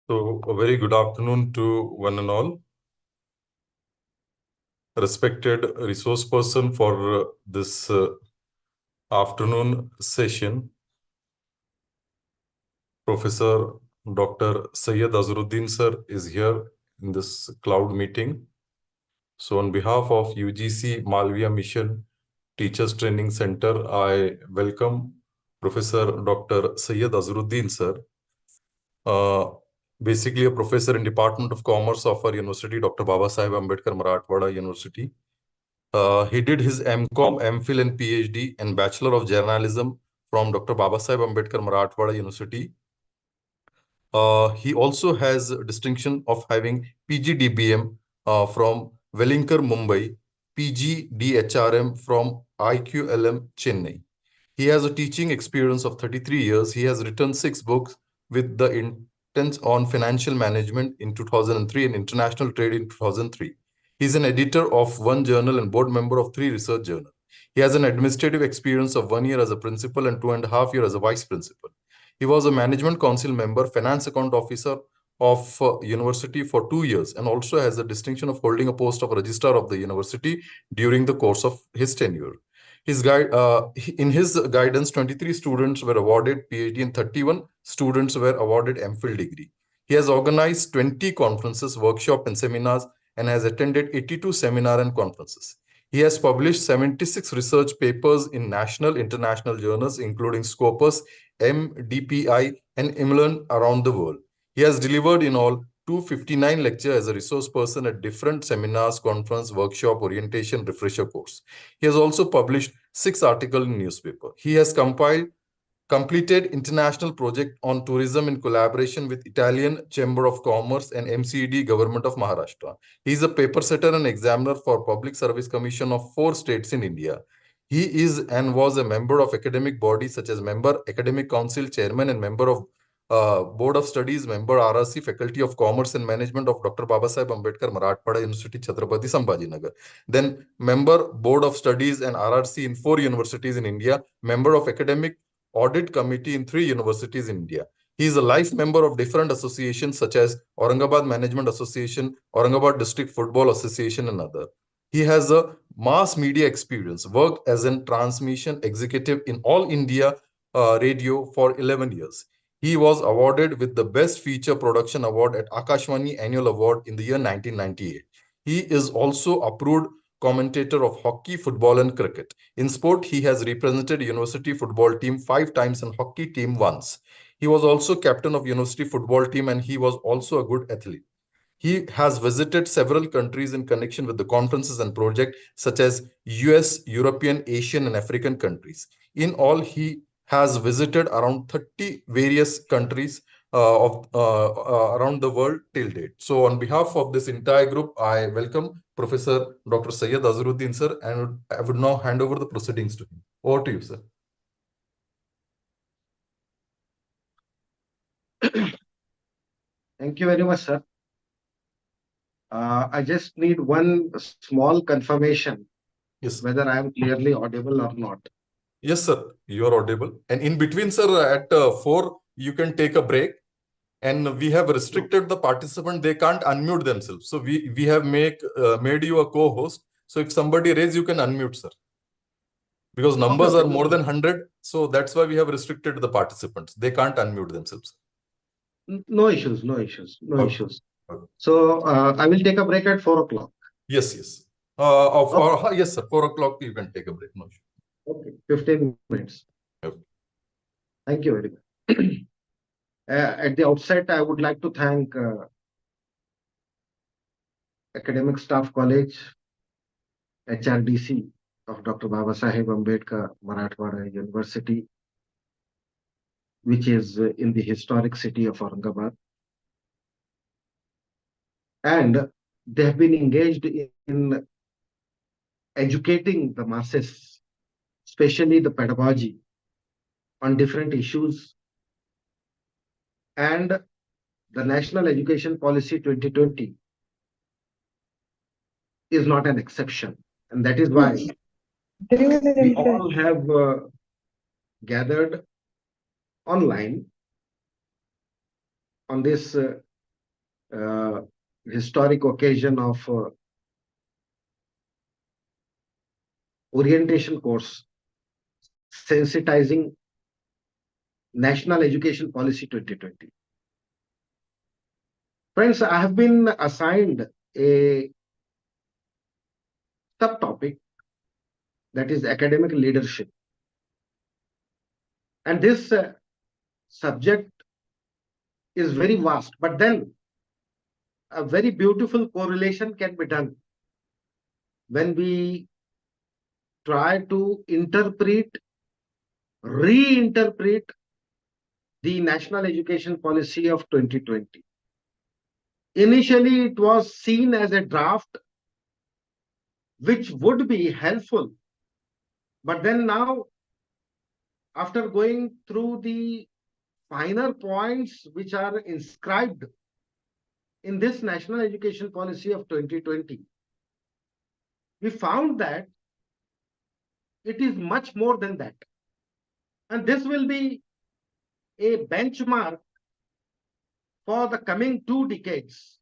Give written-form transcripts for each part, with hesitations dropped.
So, a very good afternoon to one and all. Respected resource person for this afternoon session, Professor Dr. Syed Azharuddin sir is here in this cloud meeting. So, on behalf of UGC Malviya Mission Teachers Training Center, I welcome Professor Dr. Syed Azharuddin sir. Uh, Basically a professor in Department of Commerce of our university, Dr. Baba Saheb Ambedkar Marathwada University. He did his MCom, MPhil, and PhD and Bachelor of Journalism from Dr. Baba Saheb Ambedkar Marathwada University. He also has a distinction of having PGDBM from Wellinkar, Mumbai, PGDHRM from IQLM, Chennai. He has a teaching experience of 33 years. He has written 6 books with the intents on financial management in 2003 and international trade in 2003. He is an editor of one journal and board member of 3 research journals. He has an administrative experience of 1 year as a principal and 2.5 years as a vice principal. He was a management council member, finance account officer of university for 2 years, and also has the distinction of holding a post of registrar of the university during the course of his tenure. In his guidance, 23 students were awarded PhD and 31 students were awarded MPhil degree. He has organized 20 conferences, workshops, and seminars, and has attended 82 seminars and conferences. He has published 76 research papers in national, international journals, including Scopus, MDPI, and IMLEARN around the world. He has delivered in all 259 lectures as a resource person at different seminars, conference, workshop, orientation, refresher course. He has also published 6 articles in newspaper. He has completed international project on tourism in collaboration with Italian Chamber of Commerce and MCD Government of Maharashtra. He is a paper setter and examiner for Public Service Commission of 4 states in India. He is and was a member of academic bodies such as member Academic Council, chairman and member of Board of Studies, member RRC, Faculty of Commerce and Management of Dr. Baba Saheb Ambedkar Marathwada University, Chhatrapati Sambhajinagar. Then member Board of Studies and RRC in 4 universities in India, member of Academic Audit Committee in 3 universities in India. He is a life member of different associations such as Aurangabad Management Association, Aurangabad District Football Association, and other. He has a mass media experience, worked as a transmission executive in All India Radio for 11 years. He was awarded with the Best Feature Production Award at Akashvani Annual Award in the year 1998. He is also approved commentator of hockey, football, and cricket. In sport, he has represented university football team 5 times and hockey team once. He was also captain of university football team and he was also a good athlete. He has visited several countries in connection with the conferences and projects such as US, European, Asian, and African countries. In all, he has visited around 30 various countries around the world till date. So on behalf of this entire group, I welcome Professor Dr. Syed Azharuddin sir, and I would now hand over the proceedings to him. Over to you, sir. Thank you very much, sir. I just need one small confirmation Yes. whether I am clearly audible or not. Yes, sir. You are audible. And in between, sir, at 4, you can take a break. And we have restricted the participant; they can't unmute themselves. So we have made you a co-host. So if somebody raise, you can unmute, sir. Because numbers are more than 100, so that's why we have restricted the participants. They can't unmute themselves. No issues, no issues, no Okay. issues. Okay. So I will take a break at 4 o'clock. Yes, yes. Yes, sir. 4 o'clock you can take a break. No issue. Okay, 15 minutes. Okay. Thank you very much. At the outset, I would like to thank Academic Staff College, HRDC of Dr. Baba Saheb Ambedkar Marathwada University, which is in the historic city of Aurangabad. And they have been engaged in educating the masses, especially the pedagogy, on different issues. And the National Education Policy 2020 is not an exception. And that is why we all have gathered online on this uh, historic occasion of orientation course, sensitizing National Education Policy 2020. Friends, I have been assigned a subtopic, that is academic leadership. And this subject is very vast, but then a very beautiful correlation can be done when we try to reinterpret the National Education Policy of 2020. Initially, it was seen as a draft which would be helpful. But then now, after going through the finer points which are inscribed in this National Education Policy of 2020, we found that it is much more than that. And this will be a benchmark for the coming 2 decades.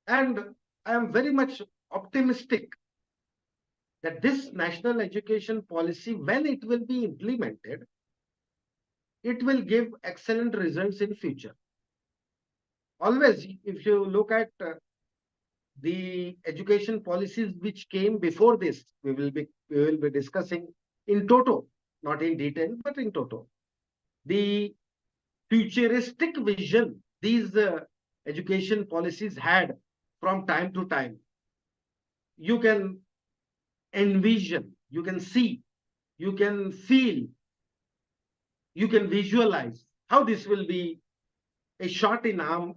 And I am very much optimistic that this national education policy, when it will be implemented, it will give excellent results in future. Always, if you look at the education policies which came before this, we will be discussing in toto, not in detail, but in toto. The futuristic vision these education policies had from time to time, you can envision, you can see, you can feel, you can visualize how this will be a shot in arm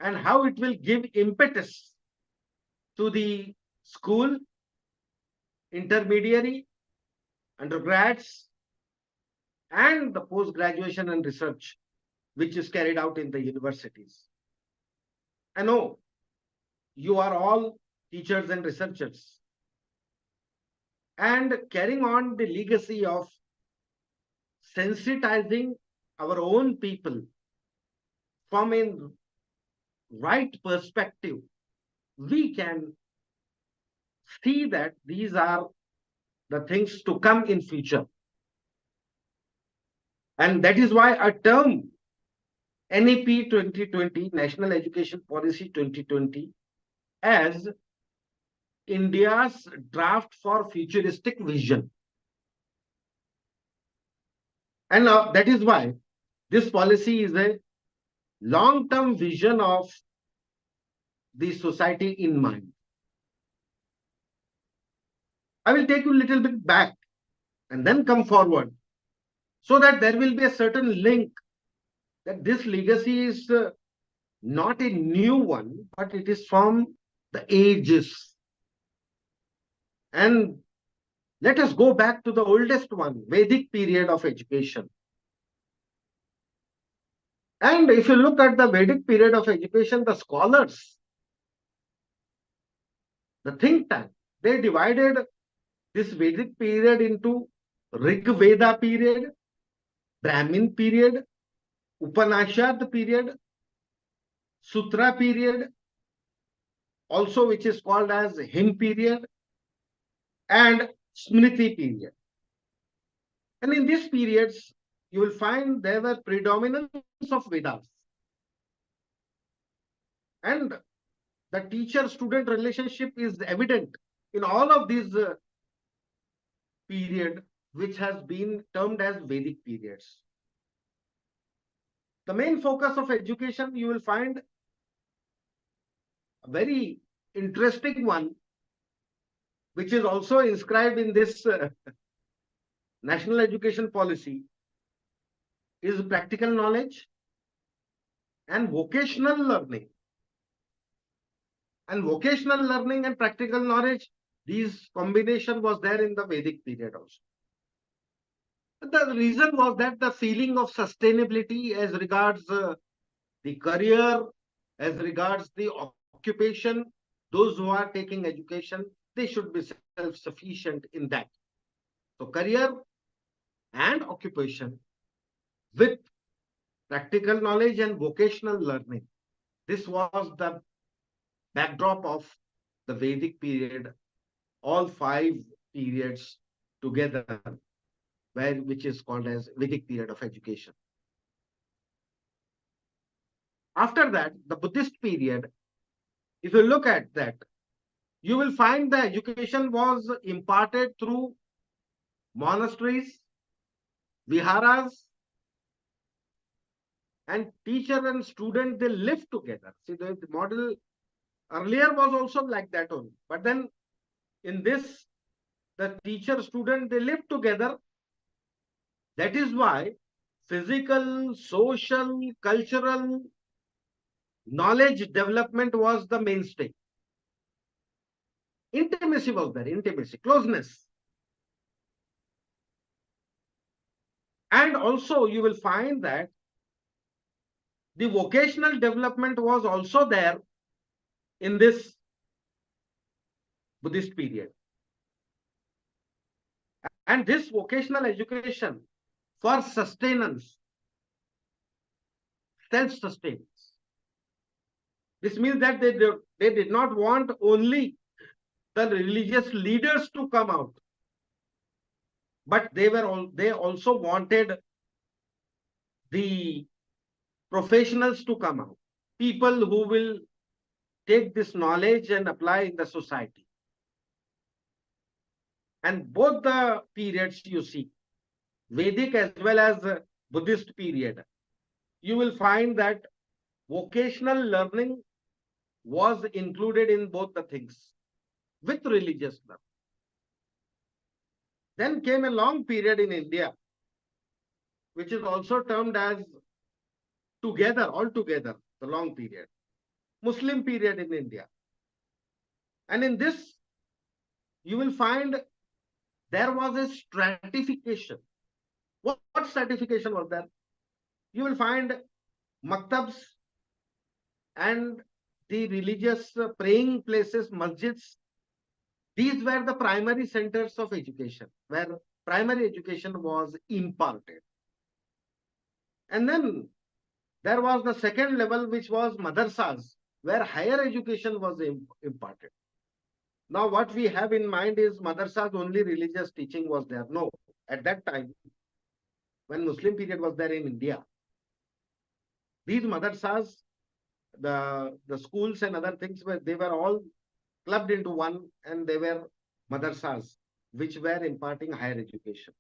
and how it will give impetus to the school, intermediary, undergrads, and the post graduation and research which is carried out in the universities. I know you are all teachers and researchers, and carrying on the legacy of sensitizing our own people from a right perspective, we can see that these are the things to come in future. And that is why a term NEP 2020, National Education Policy 2020, as India's draft for futuristic vision. And that is why this policy is a long-term vision of the society in mind. I will take you a little bit back and then come forward so that there will be a certain link that this legacy is not a new one, but it is from the ages. And let us go back to the oldest one, Vedic period of education. And if you look at the Vedic period of education, the scholars, the think tank, they divided this Vedic period into Rig Veda period, Brahmin period, Upanishad period, Sutra period, also which is called as Hymn period, and Smriti period. And in these periods, you will find there were predominance of Vedas. And the teacher-student relationship is evident in all of these period, which has been termed as Vedic periods. The main focus of education, you will find a very interesting one, which is also inscribed in this national education policy, is practical knowledge and vocational learning. And vocational learning and practical knowledge, these combination was there in the Vedic period also. The reason was that the feeling of sustainability as regards the career, as regards the occupation, those who are taking education, they should be self-sufficient in that. So career and occupation with practical knowledge and vocational learning. This was the backdrop of the Vedic period, all five periods together, which is called as Vedic period of education. After that, the Buddhist period, if you look at that, you will find the education was imparted through monasteries, viharas, and teacher and student, they live together. See, the model earlier was also like that only. But then in this, the teacher student, they live together. That is why physical, social, cultural knowledge development was the mainstay. Intimacy was there, intimacy, closeness. And also you will find that the vocational development was also there in this Buddhist period. And this vocational education for sustenance, self-sustenance. This means that they did not want only the religious leaders to come out, but they also wanted the professionals to come out, people who will take this knowledge and apply in the society. And both the periods you see, Vedic as well as Buddhist period, you will find that vocational learning was included in both the things with religious learning. Then came a long period in India, which is also termed as altogether, the long period, Muslim period in India. And in this, you will find there was a stratification. What stratification was there? You will find maktabs and the religious praying places, masjids. These were the primary centers of education, where primary education was imparted. And then there was the second level, which was madrasas, where higher education was imparted. Now, what we have in mind is madrasas, only religious teaching was there. No, at that time, when Muslim period was there in India, these madrasas, the schools and other things, they were all clubbed into one, and they were madrasas, which were imparting higher education.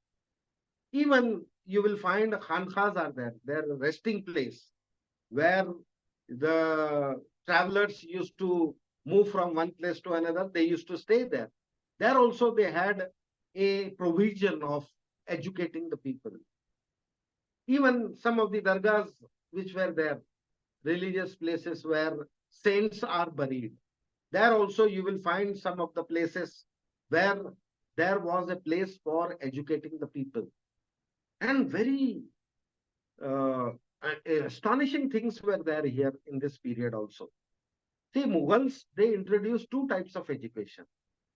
Even you will find khankhas are there, their resting place, where the travelers used to move from one place to another. They used to stay there. There also they had a provision of educating the people. Even some of the dargahs which were there, religious places where saints are buried, there also you will find some of the places where there was a place for educating the people. And very astonishing things were there here in this period also. See, Mughals, they introduced two types of education,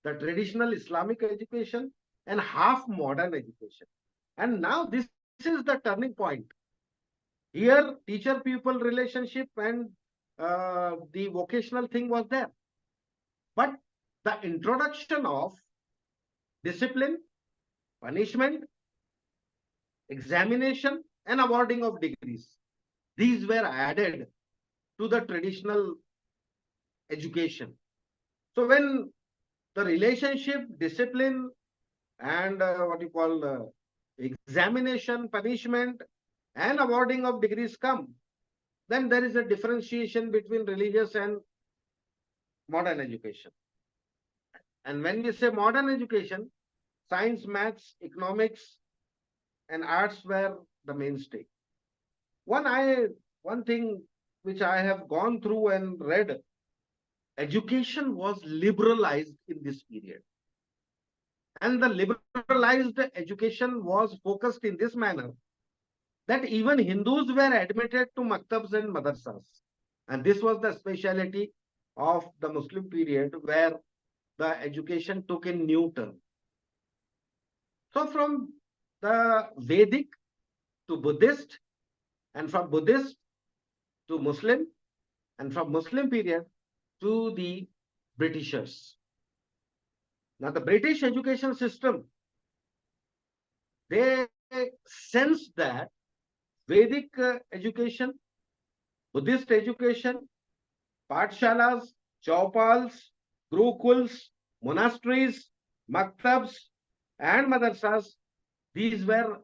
the traditional Islamic education and half modern education. And now this is the turning point. Here, teacher pupil relationship and the vocational thing was there. But the introduction of discipline, punishment, examination, and awarding of degrees, these were added to the traditional education. So when the relationship, discipline, and what you call examination, punishment, and awarding of degrees come, then there is a differentiation between religious and modern education. And when we say modern education, science, maths, economics, and arts were the mainstay. One thing which I have gone through and read, education was liberalized in this period. And the liberalized education was focused in this manner that even Hindus were admitted to maktabs and madrasas. And this was the speciality of the Muslim period, where the education took a new turn. So from the Vedic to Buddhist and from Buddhist to Muslim, and from Muslim period to the Britishers. Now, the British education system, they sensed that Vedic education, Buddhist education, pathshalas, chaupals, gurukuls, monasteries, maktabs, and madrasas, these were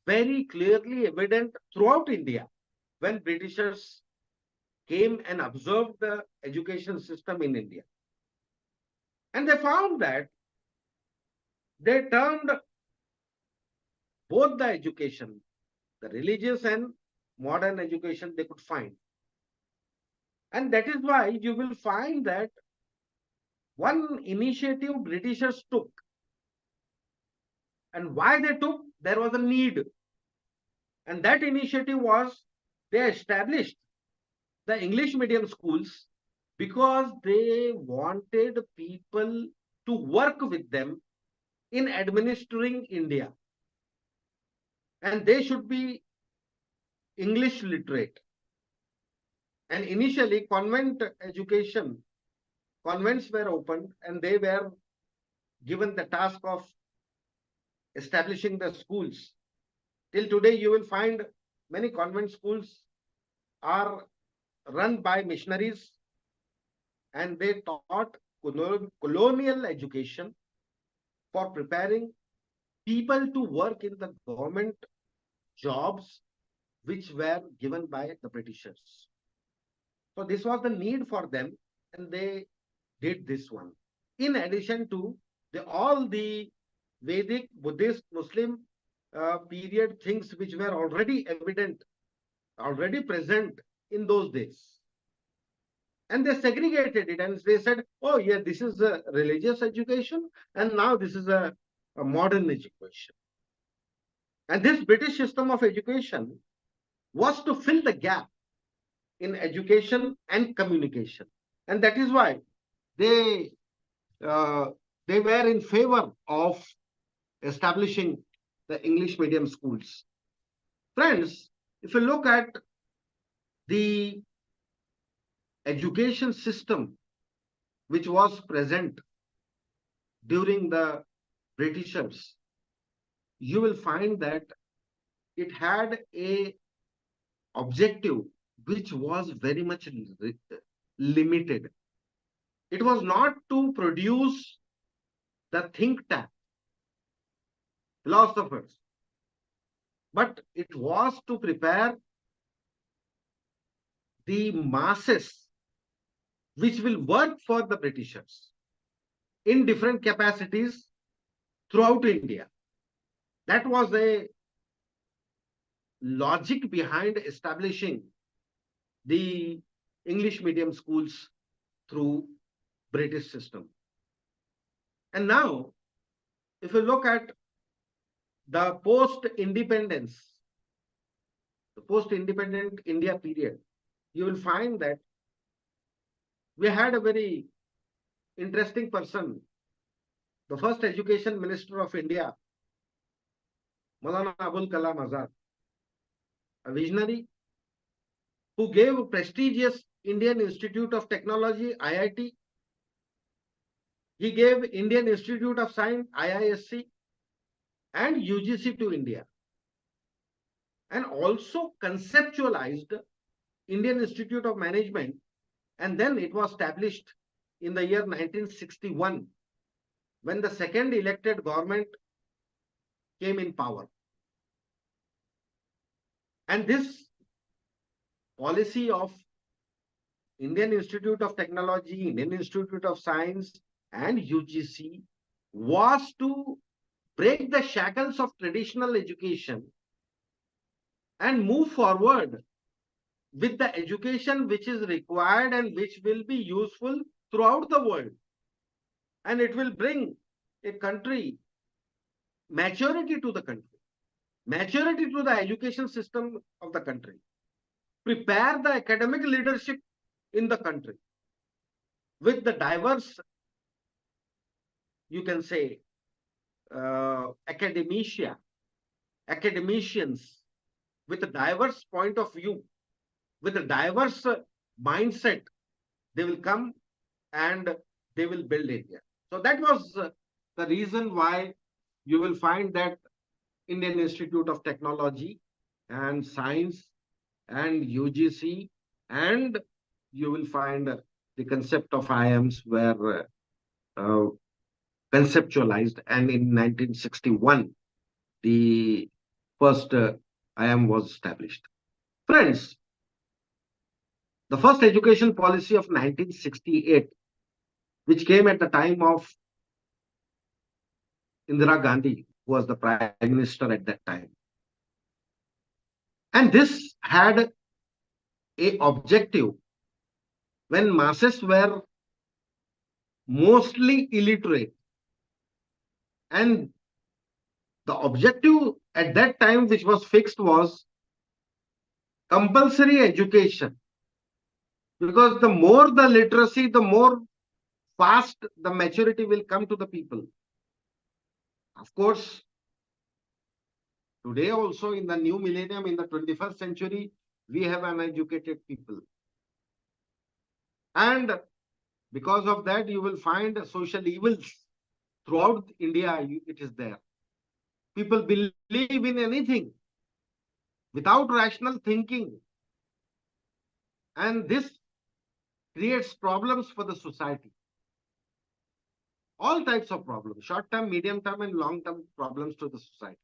very clearly evident throughout India when Britishers came and observed the education system in India. And they found that they turned both the education, the religious and modern education they could find. And that is why you will find that one initiative Britishers took, and why they took, there was a need. And that initiative was they established the English medium schools because they wanted people to work with them in administering India. And they should be English literate. And initially, convents were opened and they were given the task of establishing the schools. Till today, you will find many convent schools are run by missionaries and they taught colonial education for preparing people to work in the government jobs which were given by the Britishers. So this was the need for them, and they did this one. In addition to all the Vedic, Buddhist, Muslim period things which were already evident, already present in those days. And they segregated it and they said, oh, yeah, this is a religious education, and now this is a modern education. And this British system of education was to fill the gap in education and communication. And that is why they uh, they were in favor of establishing the English medium schools. Friends, if you look at the education system which was present during the Britishers, you will find that it had a objective which was very much limited. It was not to produce the think tank philosophers, but it was to prepare the masses which will work for the Britishers in different capacities throughout India. That was a logic behind establishing the English medium schools through British system. And now, if you look at the post-independence, the post-independent India period, you will find that we had a very interesting person, the first education minister of India, Maulana Abul Kalam Azad, a visionary who gave prestigious Indian Institute of Technology, IIT. He gave Indian Institute of Science, IISc, and UGC to India, and also conceptualized Indian Institute of Management, and then it was established in the year 1961 when the second elected government came in power. And this policy of Indian Institute of Technology, Indian Institute of Science, and UGC was to break the shackles of traditional education and move forward with the education which is required and which will be useful throughout the world. And it will bring a country maturity to the country, maturity to the education system of the country, prepare the academic leadership in the country with the diverse, you can say, academicians with a diverse point of view, with a diverse mindset, they will come and they will build India. So that was the reason why you will find that Indian Institute of Technology and Science and UGC, and you will find the concept of IIMs were conceptualized. And in 1961, the first IIM was established. Friends, the first education policy of 1968, which came at the time of Indira Gandhi, who was the prime minister at that time. And this had a objective when masses were mostly illiterate. And the objective at that time, which was fixed, was compulsory education. Because the more the literacy, the more fast the maturity will come to the people. Of course, today also in the new millennium, in the 21st century, we have uneducated people. And because of that, you will find social evils throughout India, it is there. People believe in anything without rational thinking. And this creates problems for the society. All types of problems, short term, medium term, and long term problems to the society.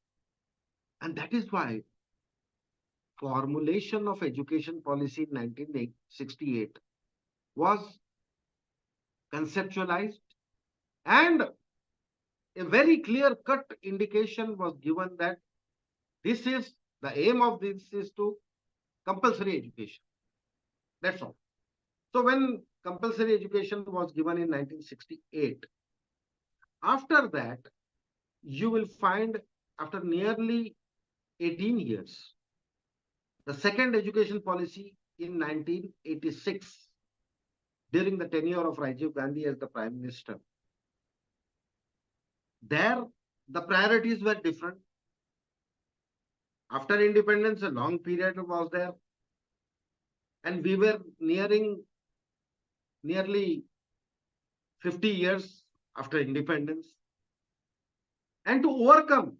And that is why formulation of education policy in 1968 was conceptualized, and a very clear cut indication was given that this is the aim of this is to compulsory education. That's all. So when compulsory education was given in 1968, after that, you will find after nearly 18 years, the second education policy in 1986, during the tenure of Rajiv Gandhi as the Prime Minister. There, the priorities were different. After independence, a long period was there, and we were nearing nearly 50 years after independence. And to overcome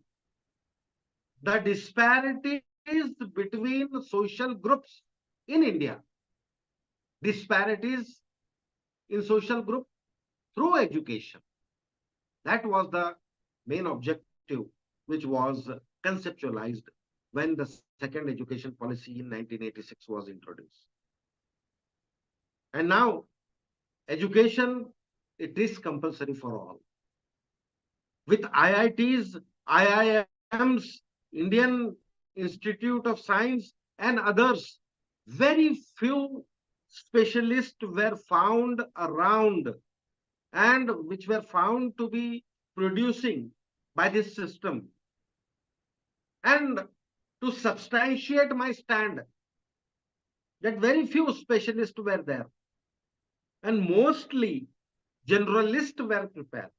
the disparities between social groups in India, disparities in social group through education, that was the main objective which was conceptualized when the second education policy in 1986 was introduced. And now, education, it is compulsory for all. With IITs, IIMs, Indian Institute of Science, and others, very few specialists were found around and which were found to be producing by this system. And to substantiate my stand, that very few specialists were there, and mostly generalists were prepared.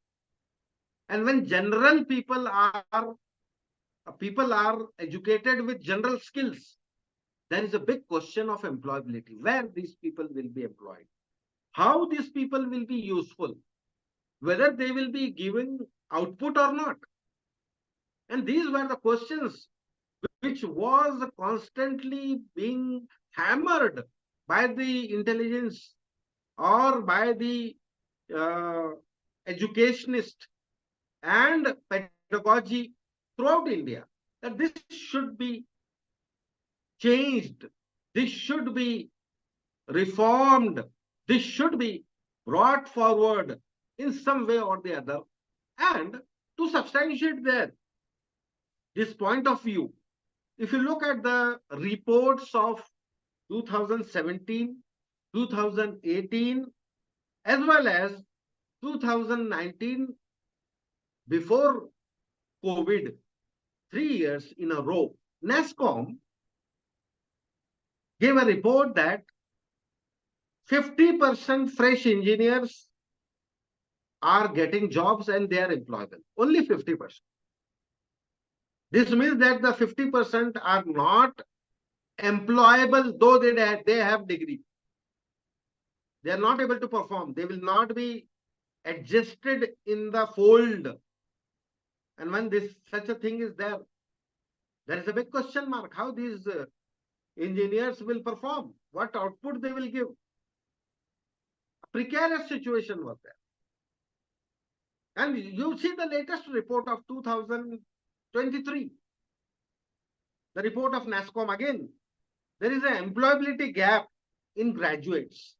And when general people are educated with general skills, there is a big question of employability, where these people will be employed, how these people will be useful, whether they will be giving output or not. And these were the questions which was constantly being hammered by the intelligence or by the uh, educationist and pedagogy throughout India, that this should be changed, this should be reformed, this should be brought forward in some way or the other. And to substantiate this point of view, if you look at the reports of 2017, 2018, as well as 2019, before COVID, 3 years in a row, NASSCOM gave a report that 50% fresh engineers are getting jobs and they are employable. Only 50%. This means that the 50% are not employable, though they have degree. They are not able to perform. They will not be adjusted in the fold. And when this such a thing is there is a big question mark how these engineers will perform, what output they will give. A precarious situation was there. And you see the latest report of 2023, the report of NASCOM again. There is an employability gap in graduates.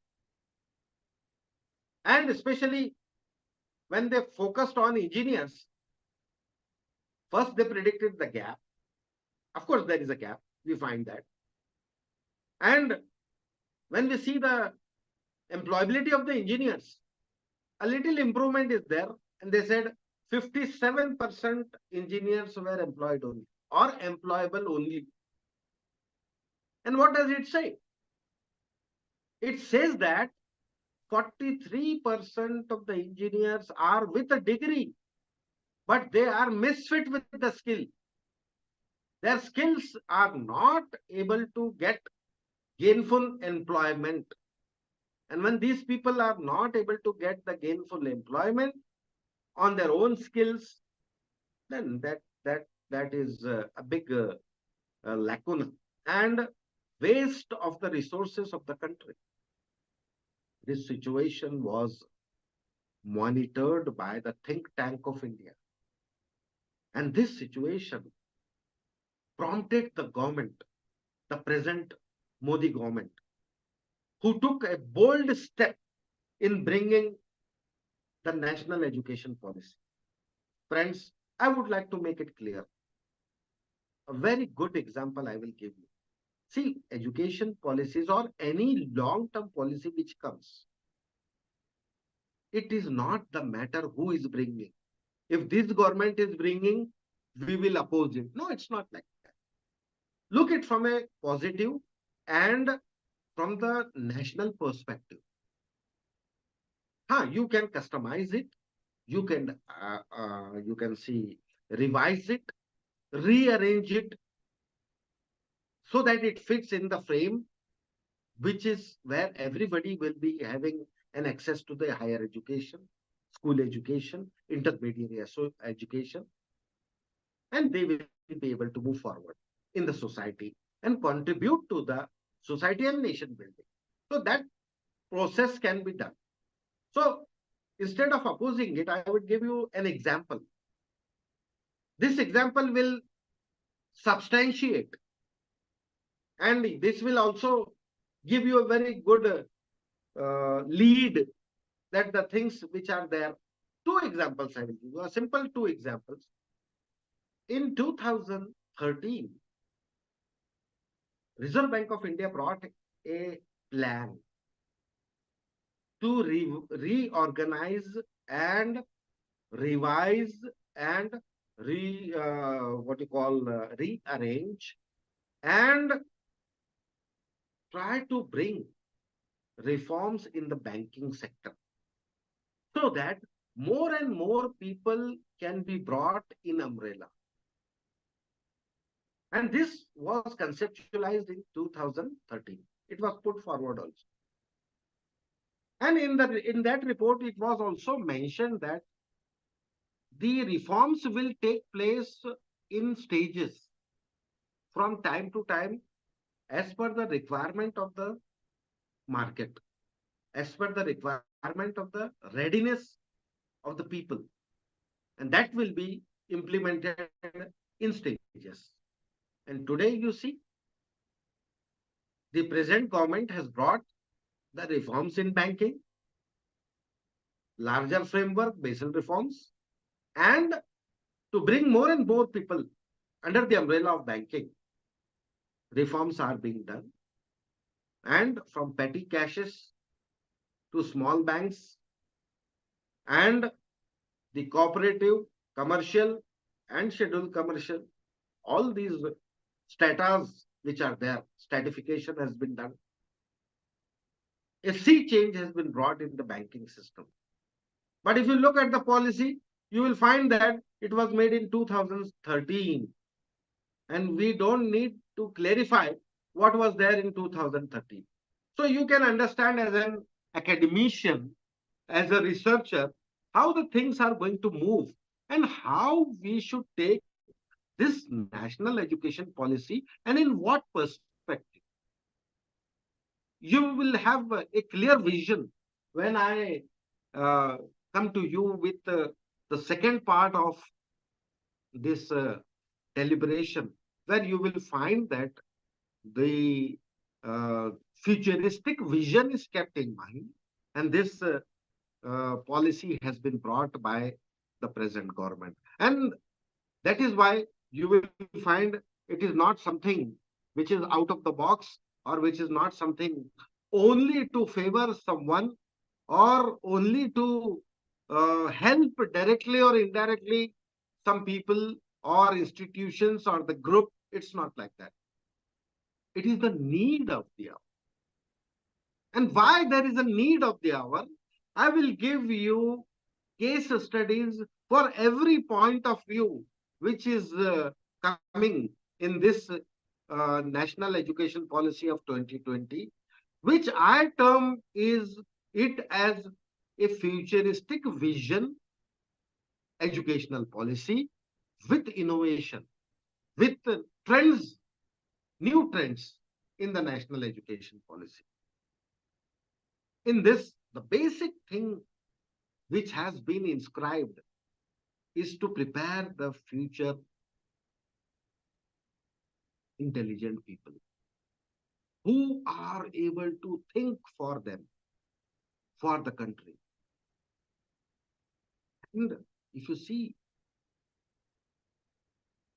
And especially when they focused on engineers, first they predicted the gap. Of course, there is a gap. We find that. And when we see the employability of the engineers, a little improvement is there. And they said 57% engineers were employed only or employable only. And what does it say? It says that 43% of the engineers are with a degree, but they are misfit with the skill. Their skills are not able to get gainful employment. And when these people are not able to get the gainful employment on their own skills, then that is a big lacuna and waste of the resources of the country. This situation was monitored by the think tank of India. And this situation prompted the government, the present Modi government, who took a bold step in bringing the national education policy. Friends, I would like to make it clear. A very good example I will give you. See, education policies or any long-term policy which comes, it is not the matter who is bringing. If this government is bringing, we will oppose it. No, it's not like that. Look at it from a positive and from the national perspective. You can customize it. You can see, revise it, rearrange it so that it fits in the frame, which is where everybody will be having an access to the higher education, school education, intermediate education, and they will be able to move forward in the society and contribute to the society and nation building. So that process can be done. So instead of opposing it, I would give you an example. This example will substantiate, and this will also give you a very good lead that the things which are there. Two examples I will give you, a simple two examples. In 2013, Reserve Bank of India brought a plan to reorganize and revise and rearrange and try to bring reforms in the banking sector so that more and more people can be brought in umbrella. And this was conceptualized in 2013. It was put forward also. And in that report, it was also mentioned that the reforms will take place in stages from time to time as per the requirement of the market, as per the requirement of the readiness of the people. And that will be implemented in stages. And today you see, the present government has brought the reforms in banking, larger framework, Basel reforms, and to bring more and more people under the umbrella of banking, reforms are being done. And from petty cashes to small banks and the cooperative, commercial and scheduled commercial, all these status which are there, stratification has been done. A sea change has been brought in the banking system. But if you look at the policy, you will find that it was made in 2013. And we don't need to clarify what was there in 2013. So you can understand as an academician, as a researcher, how the things are going to move and how we should take this national education policy and in what perspective. You will have a clear vision when I uh, come to you with the second part of this deliberation, where you will find that the futuristic vision is kept in mind, and this policy has been brought by the present government. And that is why you will find it is not something which is out of the box, or which is not something only to favor someone, or only to help directly or indirectly some people or institutions or the group. It's not like that. It is the need of the hour. And why there is a need of the hour, I will give you case studies for every point of view which is coming in this national education policy of 2020, which I term is it as a futuristic vision educational policy with innovation, with trends, new trends in the national education policy. In this, the basic thing which has been inscribed is to prepare the future intelligent people who are able to think for them, for the country. And if you see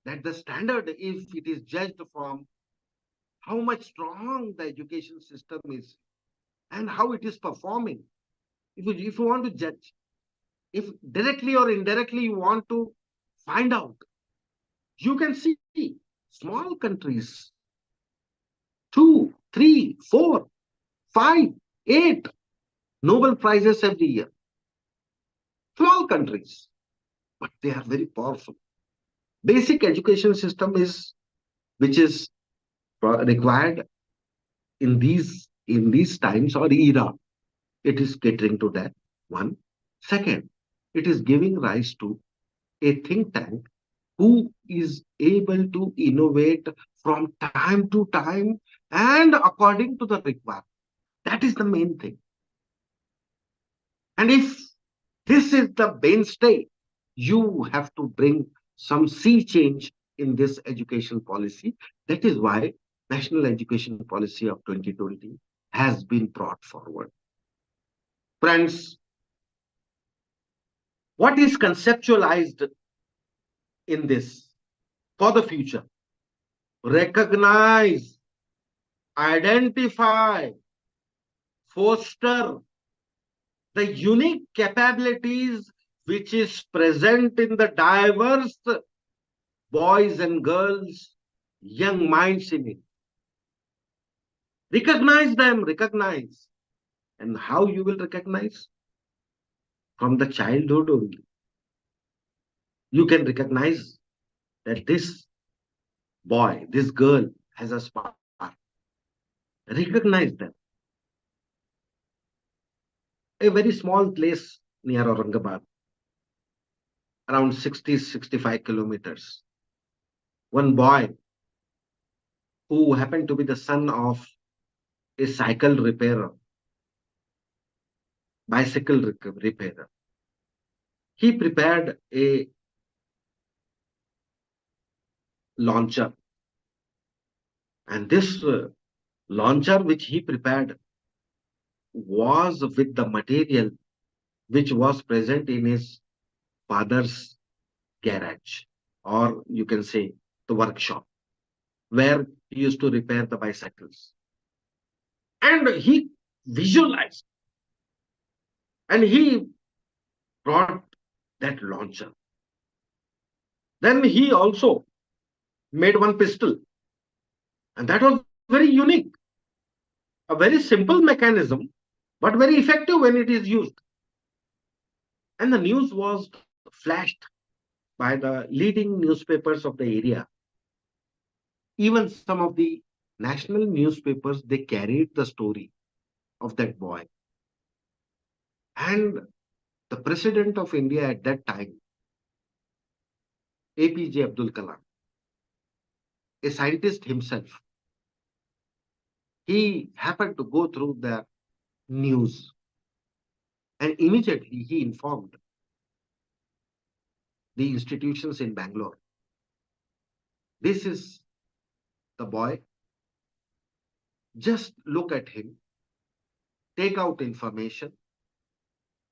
that the standard, if it is judged from how much strong the education system is and how it is performing, if you want to judge, if directly or indirectly you want to find out, you can see small countries, two, three, four, five, eight Nobel Prizes every year. Small countries, but they are very powerful. Basic education system is which is required in these times or era. It is catering to that. One. Second, it is giving rise to a think tank who is able to innovate from time to time and according to the requirement. That is the main thing. And if this is the mainstay, you have to bring some sea change in this education policy. That is why National Education Policy of 2020 has been brought forward. Friends, what is conceptualized in this for the future? Recognize, identify, foster the unique capabilities which is present in the diverse boys and girls, young minds in it. Recognize them, recognize. And how you will recognize? From the childhood only. You can recognize that this boy, this girl has a spark. Recognize them. A very small place near Aurangabad, around 60-65 kilometers. One boy who happened to be the son of a cycle repairer, bicycle repairer. He prepared a launcher, and this launcher which he prepared was with the material which was present in his father's garage, or you can say the workshop, where he used to repair the bicycles. And he visualized and he brought that launcher. Then he also made one pistol, and that was very unique, a very simple mechanism, but very effective when it is used. And the news was flashed by the leading newspapers of the area, even some of the national newspapers, they carried the story of that boy. And the president of India at that time, APJ Abdul Kalam, a scientist himself, he happened to go through the news and immediately he informed the institutions in Bangalore. This is the boy. Just look at him, take out information.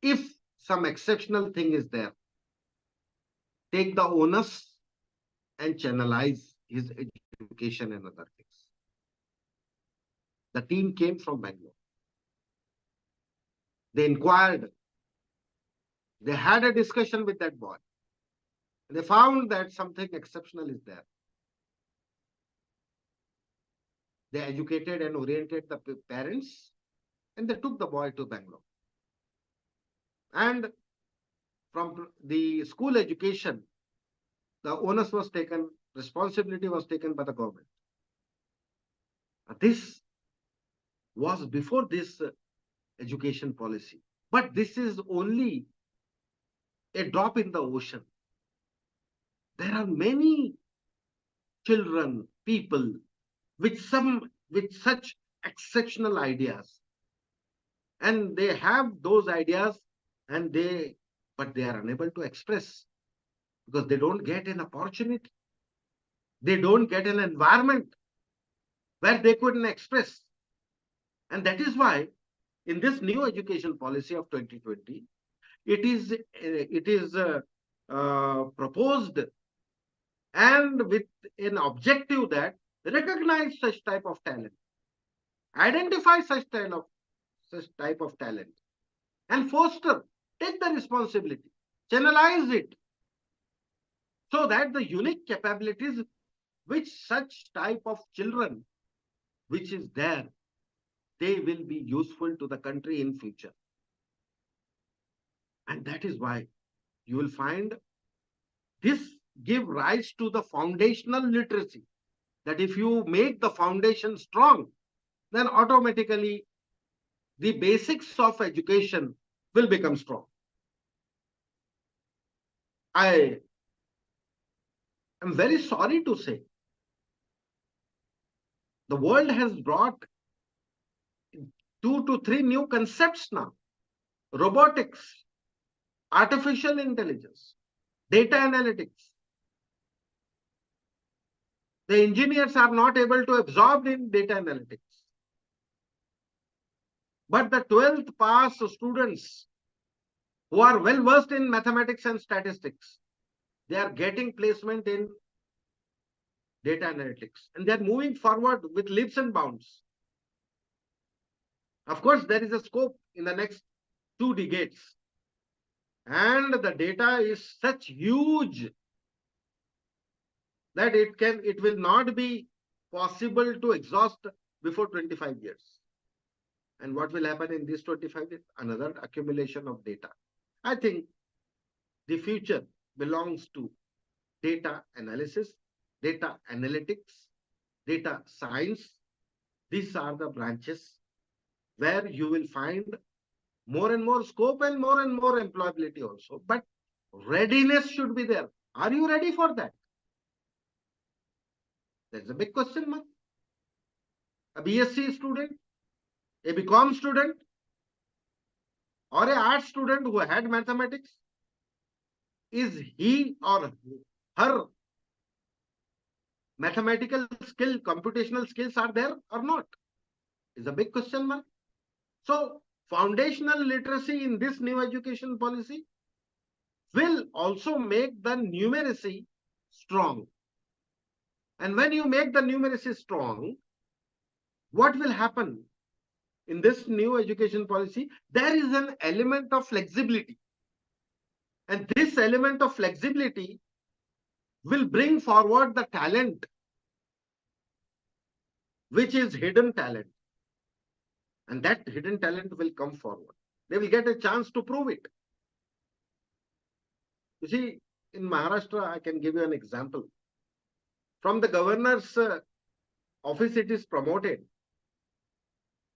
If some exceptional thing is there, take the onus and channelize his education and other things. The team came from Bangalore. They inquired, they had a discussion with that boy. They found that something exceptional is there. They educated and oriented the parents and they took the boy to Bangalore. And from the school education, the onus was taken, responsibility was taken by the government. This was before this education policy. But this is only a drop in the ocean. There are many children, people with such exceptional ideas. And they have those ideas and but they are unable to express because they don't get an opportunity. They don't get an environment where they couldn't express. And that is why in this new education policy of 2020, it is proposed and with an objective that recognize such type of talent, identify such type of talent, and foster, take the responsibility, channelize it, so that the unique capabilities which such type of children which is there, they will be useful to the country in future. And that is why you will find this give rise to the foundational literacy, that if you make the foundation strong, then automatically the basics of education will become strong. I am very sorry to say the world has brought 2 to 3 new concepts now: robotics, artificial intelligence, data analytics. The engineers are not able to absorb in data analytics. But the 12th pass students who are well versed in mathematics and statistics, they are getting placement in data analytics and they are moving forward with leaps and bounds. Of course, there is a scope in the next 2 decades. And the data is such huge that it will not be possible to exhaust before 25 years. And what will happen in these 25 years? Another accumulation of data. I think the future belongs to data analysis, data analytics, data science. These are the branches where you will find more and more scope and more employability also. But readiness should be there. Are you ready for that? That's a big question mark. A BSc student, a BCom student, or a art student who had mathematics, is he or her mathematical skill, computational skills are there or not? Is a big question mark. So foundational literacy in this new education policy will also make the numeracy strong. And when you make the numeracy strong, what will happen in this new education policy? There is an element of flexibility. And this element of flexibility will bring forward the talent, which is hidden talent. And that hidden talent will come forward. They will get a chance to prove it. You see, in Maharashtra, I can give you an example. From the governor's office it is promoted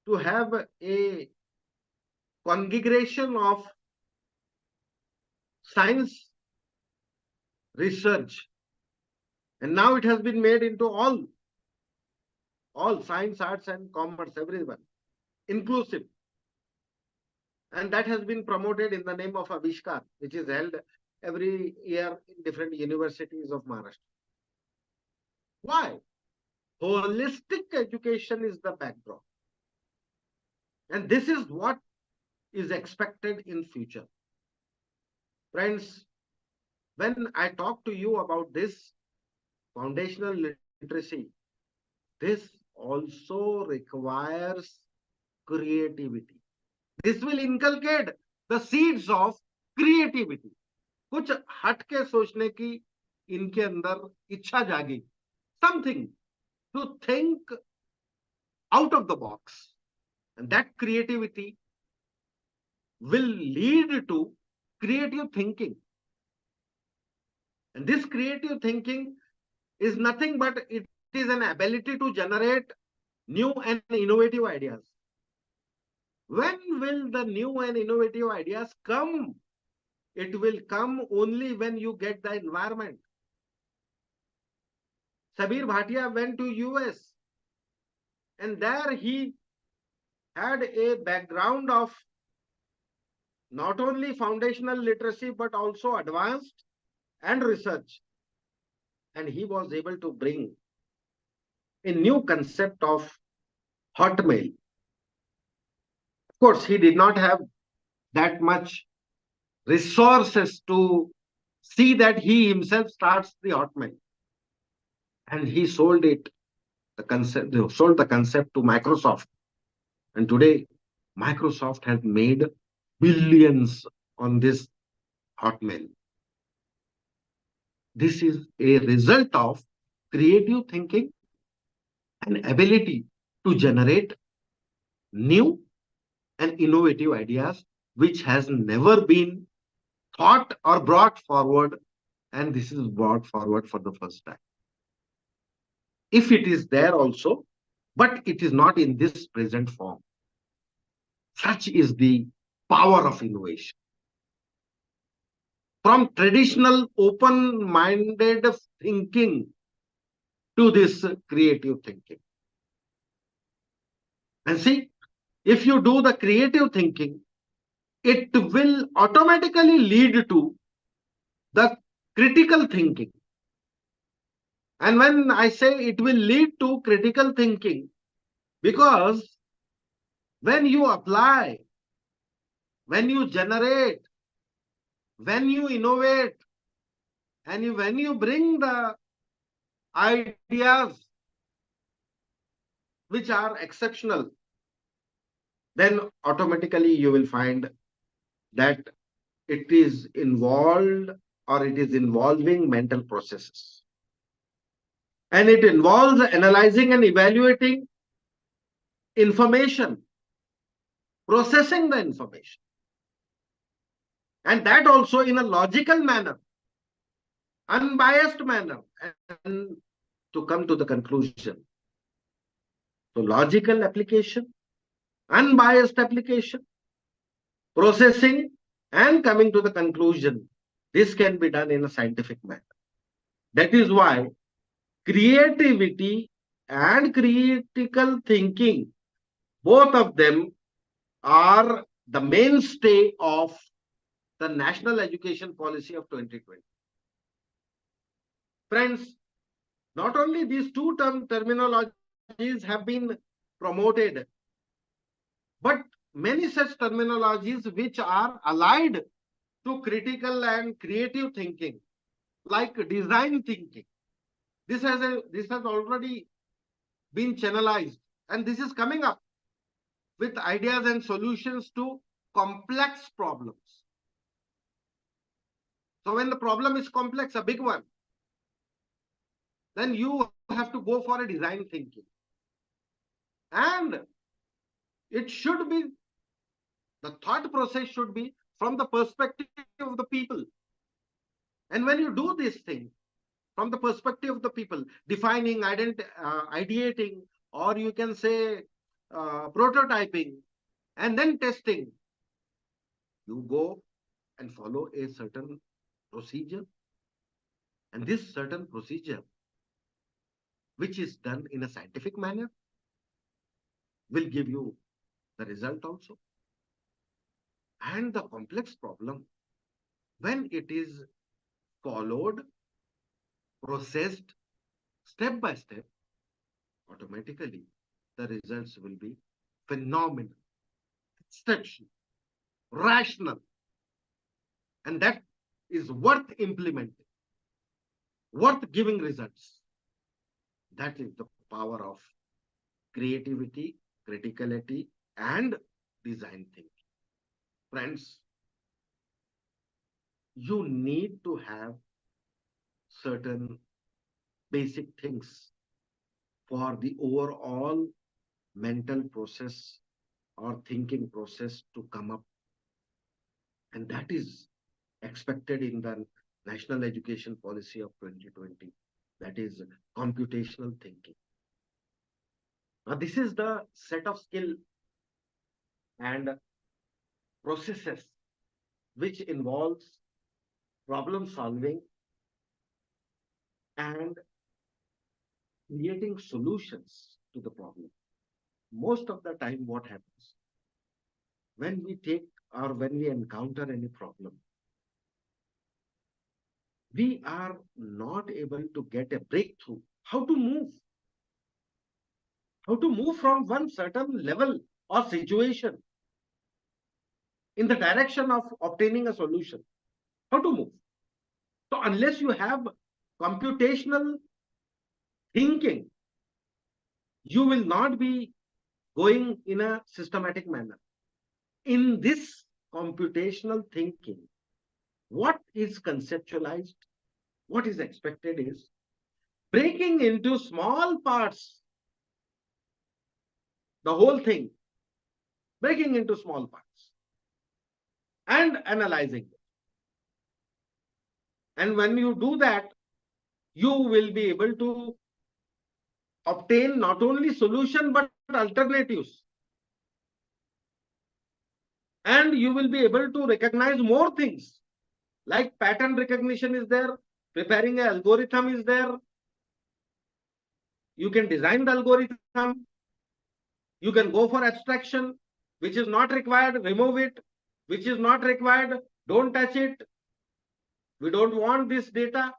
to have a congregation of science research, and now it has been made into all science, arts, and commerce, everyone inclusive, and that has been promoted in the name of Avishkar, which is held every year in different universities of Maharashtra. Why? Holistic education is the backdrop, and this is what is expected in future. Friends, when I talk to you about this foundational literacy, this also requires creativity. This will inculcate the seeds of creativity. कुछ हटके सोचने की इनके अंदर इच्छा जागी. Something to think out of the box. And that creativity will lead to creative thinking. And this creative thinking is nothing but it is an ability to generate new and innovative ideas. When will the new and innovative ideas come? It will come only when you get the environment. Sabir Bhatia went to US, and there he had a background of not only foundational literacy but also advanced and research. And he was able to bring a new concept of hotmail. Of course, he did not have that much resources to see that he himself starts the hotmail. And he sold sold the concept to Microsoft. And today, Microsoft has made billions on this hotmail. This is a result of creative thinking and ability to generate new and innovative ideas which has never been thought or brought forward, and this is brought forward for the first time. If it is there also, but it is not in this present form. Such is the power of innovation. From traditional open-minded thinking to this creative thinking. And see, if you do the creative thinking, it will automatically lead to the critical thinking. And when I say it will lead to critical thinking, because when you apply, when you generate, when you innovate, and when you bring the ideas which are exceptional, then automatically you will find that it is involved or it is involving mental processes. And it involves analyzing and evaluating information, processing the information. And that also in a logical manner, unbiased manner, and to come to the conclusion. So logical application, unbiased application, processing, and coming to the conclusion. This can be done in a scientific manner. That is why creativity and critical thinking, both of them are the mainstay of the national education policy of 2020. Friends, not only these two terminologies have been promoted, but many such terminologies which are allied to critical and creative thinking, like design thinking. This has already been channelized, and this is coming up with ideas and solutions to complex problems. So when the problem is complex, a big one, then you have to go for a design thinking. And it should be, the thought process should be from the perspective of the people. And when you do this thing, from the perspective of the people, defining, ideating, or you can say prototyping, and then testing. You go and follow a certain procedure, and this certain procedure, which is done in a scientific manner, will give you the result also. And the complex problem, when it is followed, processed step by step, automatically the results will be phenomenal, exceptional, rational, and that is worth implementing, worth giving results. That is the power of creativity, criticality, and design thinking. Friends, you need to have certain basic things for the overall mental process or thinking process to come up. And that is expected in the National Education Policy of 2020. That is computational thinking. Now, this is the set of skill and processes which involves problem solving and creating solutions to the problem. Most of the time, what happens when we take or when we encounter any problem, we are not able to get a breakthrough. How to move from one certain level or situation in the direction of obtaining a solution. How to move? So, unless you have computational thinking, you will not be going in a systematic manner. In this computational thinking, what is conceptualized, what is expected is breaking into small parts the whole thing, breaking into small parts and analyzing it. And when you do that, you will be able to obtain not only solution but alternatives. And you will be able to recognize more things, like pattern recognition is there, preparing an algorithm is there. You can design the algorithm. You can go for abstraction, which is not required, remove it, which is not required, don't touch it. We don't want this data.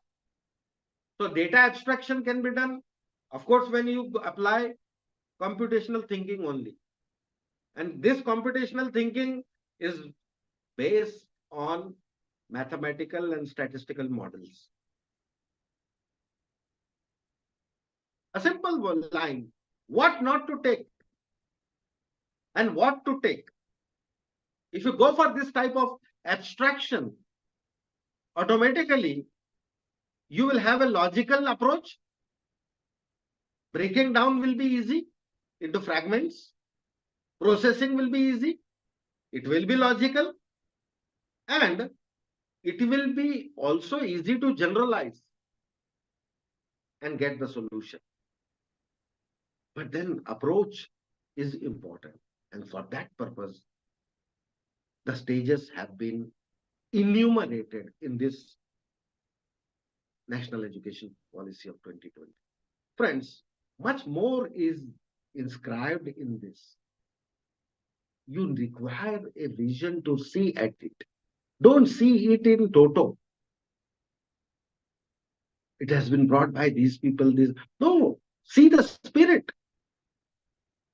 So data abstraction can be done, of course, when you apply computational thinking only. And this computational thinking is based on mathematical and statistical models. A simple line, what not to take and what to take. If you go for this type of abstraction, automatically you will have a logical approach. Breaking down will be easy into fragments. Processing will be easy. It will be logical. And it will be also easy to generalize and get the solution. But then approach is important. And for that purpose, the stages have been enumerated in this National Education Policy of 2020. Friends, much more is inscribed in this. You require a vision to see at it. Don't see it in toto. It has been brought by these people. This no, see the spirit.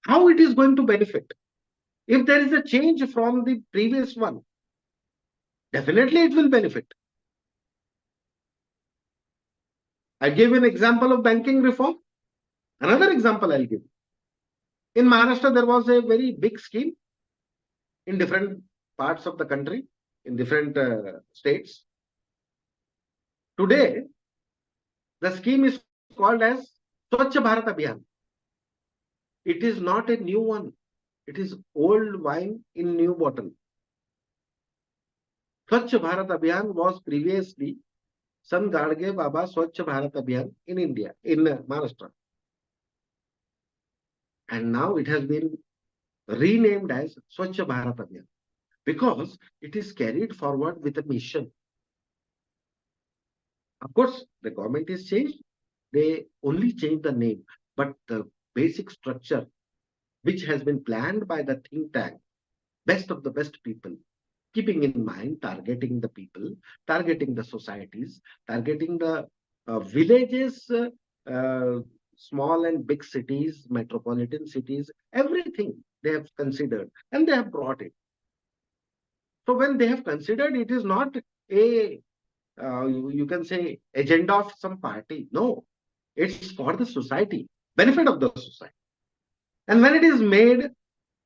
How it is going to benefit. If there is a change from the previous one, definitely it will benefit. I gave an example of banking reform. Another example I'll give. In Maharashtra, there was a very big scheme in different parts of the country, in different states. Today, the scheme is called as Swachh Bharat Abhiyan. It is not a new one. It is old wine in new bottle. Swachh Bharat Abhiyan was previously Sant Gadge Baba Swachh Bharat Abhiyan in India, in Maharashtra. And now it has been renamed as Swachh Bharat Abhiyan because it is carried forward with a mission. Of course, the government is changed. They only change the name, but the basic structure, which has been planned by the think tank, best of the best people, keeping in mind targeting the people, targeting the societies, targeting the villages, small and big cities, metropolitan cities, everything they have considered and they have brought it. So when they have considered, it is not a you can say agenda of some party. No, it's for the society, benefit of the society. And when it is made,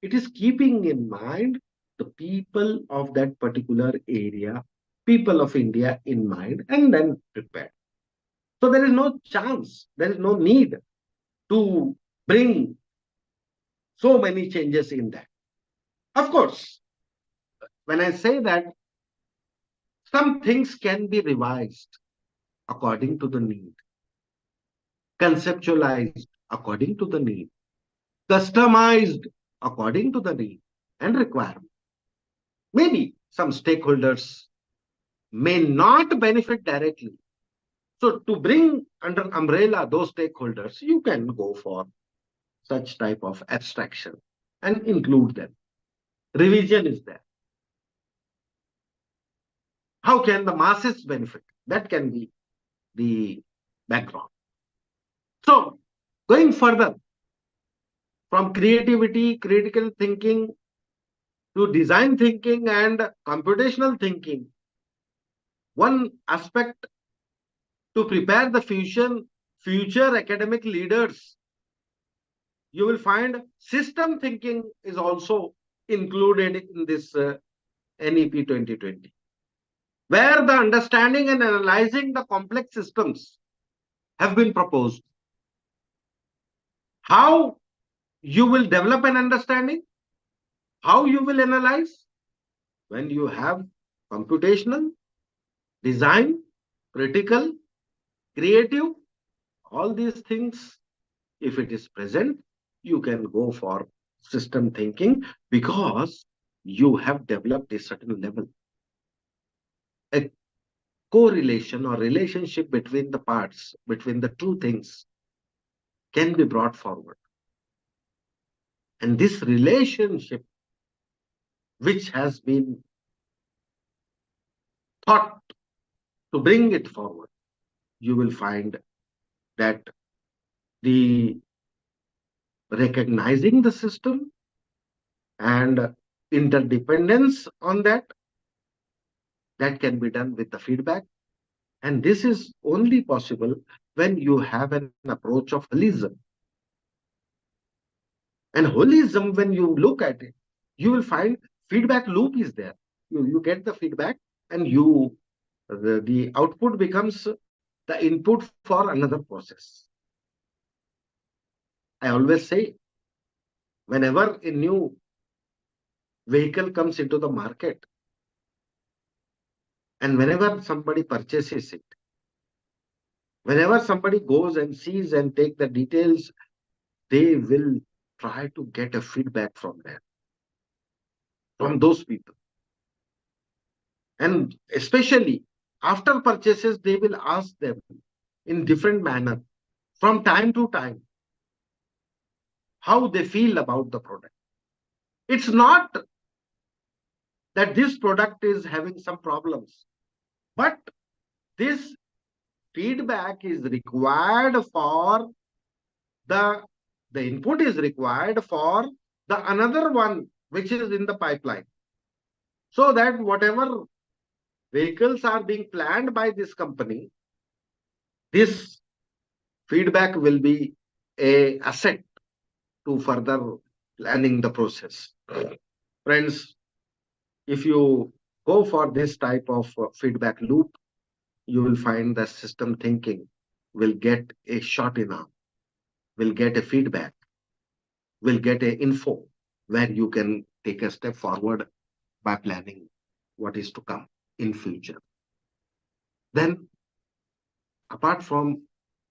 it is keeping in mind the people of that particular area, people of India in mind, and then prepared. So there is no chance, there is no need to bring so many changes in that. Of course, when I say that, some things can be revised according to the need, conceptualized according to the need, customized according to the need and requirement. Maybe some stakeholders may not benefit directly. So to bring under umbrella those stakeholders, you can go for such type of abstraction and include them. Revision is there. How can the masses benefit? That can be the background. So going further from creativity, critical thinking to design thinking and computational thinking, one aspect to prepare the future academic leaders, you will find system thinking is also included in this NEP 2020, where the understanding and analyzing the complex systems have been proposed. How you will develop an understanding, how you will analyze when you have computational, design, critical, creative, all these things, if it is present, you can go for system thinking because you have developed a certain level. A correlation or relationship between the parts, between the two things can be brought forward. And this relationship, which has been thought to bring it forward, you will find that the recognizing the system and interdependence on that, that can be done with the feedback. And this is only possible when you have an approach of holism. And holism, when you look at it, you will find feedback loop is there. You get the feedback and the output becomes the input for another process. I always say, whenever a new vehicle comes into the market and whenever somebody purchases it, whenever somebody goes and sees and take the details, they will try to get a feedback from them, from those people. And especially after purchases, they will ask them in different manner from time to time how they feel about the product. It's not that this product is having some problems, but this feedback is required for the the input is required for the another one which is in the pipeline, so that whatever vehicles are being planned by this company, this feedback will be a asset to further planning the process. Friends, if you go for this type of feedback loop, you will find that system thinking will get a shot in arm, will get a feedback, will get a info where you can take a step forward by planning what is to come in future. Then Apart from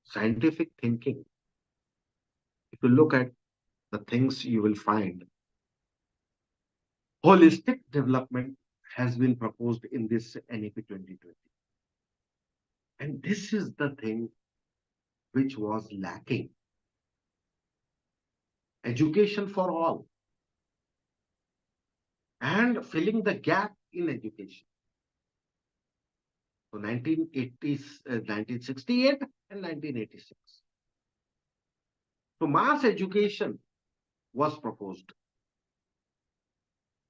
scientific thinking, if you look at the things you will find, holistic development has been proposed in this NEP 2020. And this is the thing which was lacking. Education for all and filling the gap in education. So 1980s, 1968 and 1986. So mass education was proposed.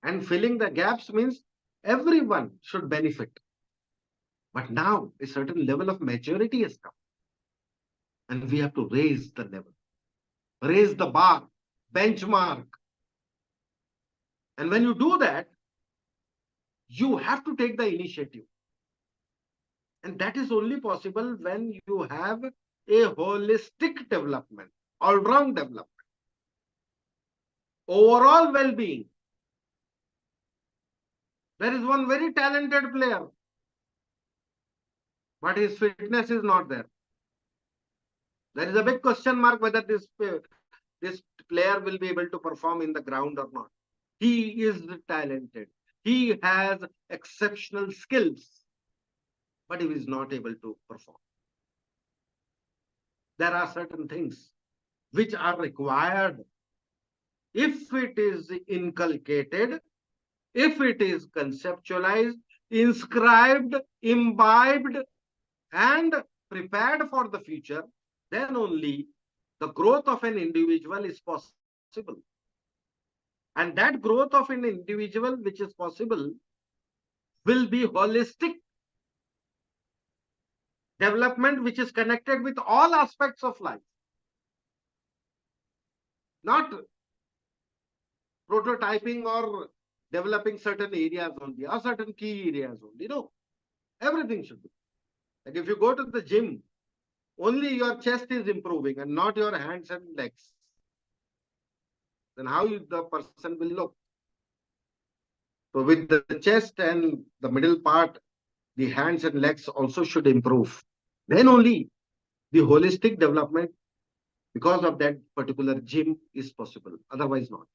And filling the gaps means everyone should benefit. But now a certain level of maturity has come. And we have to raise the level, raise the bar, benchmark. And when you do that, you have to take the initiative. And that is only possible when you have a holistic development, all round development, overall well being. There is one very talented player, but his fitness is not there. There is a big question mark whether this player will be able to perform in the ground or not. He is talented. He has exceptional skills, but he is not able to perform. There are certain things which are required. If it is inculcated, if it is conceptualized, inscribed, imbibed, and prepared for the future, then only the growth of an individual is possible. And that growth of an individual which is possible will be holistic development which is connected with all aspects of life, not prototyping or developing certain areas only or certain key areas only. No, everything should be. Like if you go to the gym, only your chest is improving and not your hands and legs. Then how the person will look? So with the chest and the middle part, the hands and legs also should improve. Then only the holistic development because of that particular gym is possible. Otherwise not.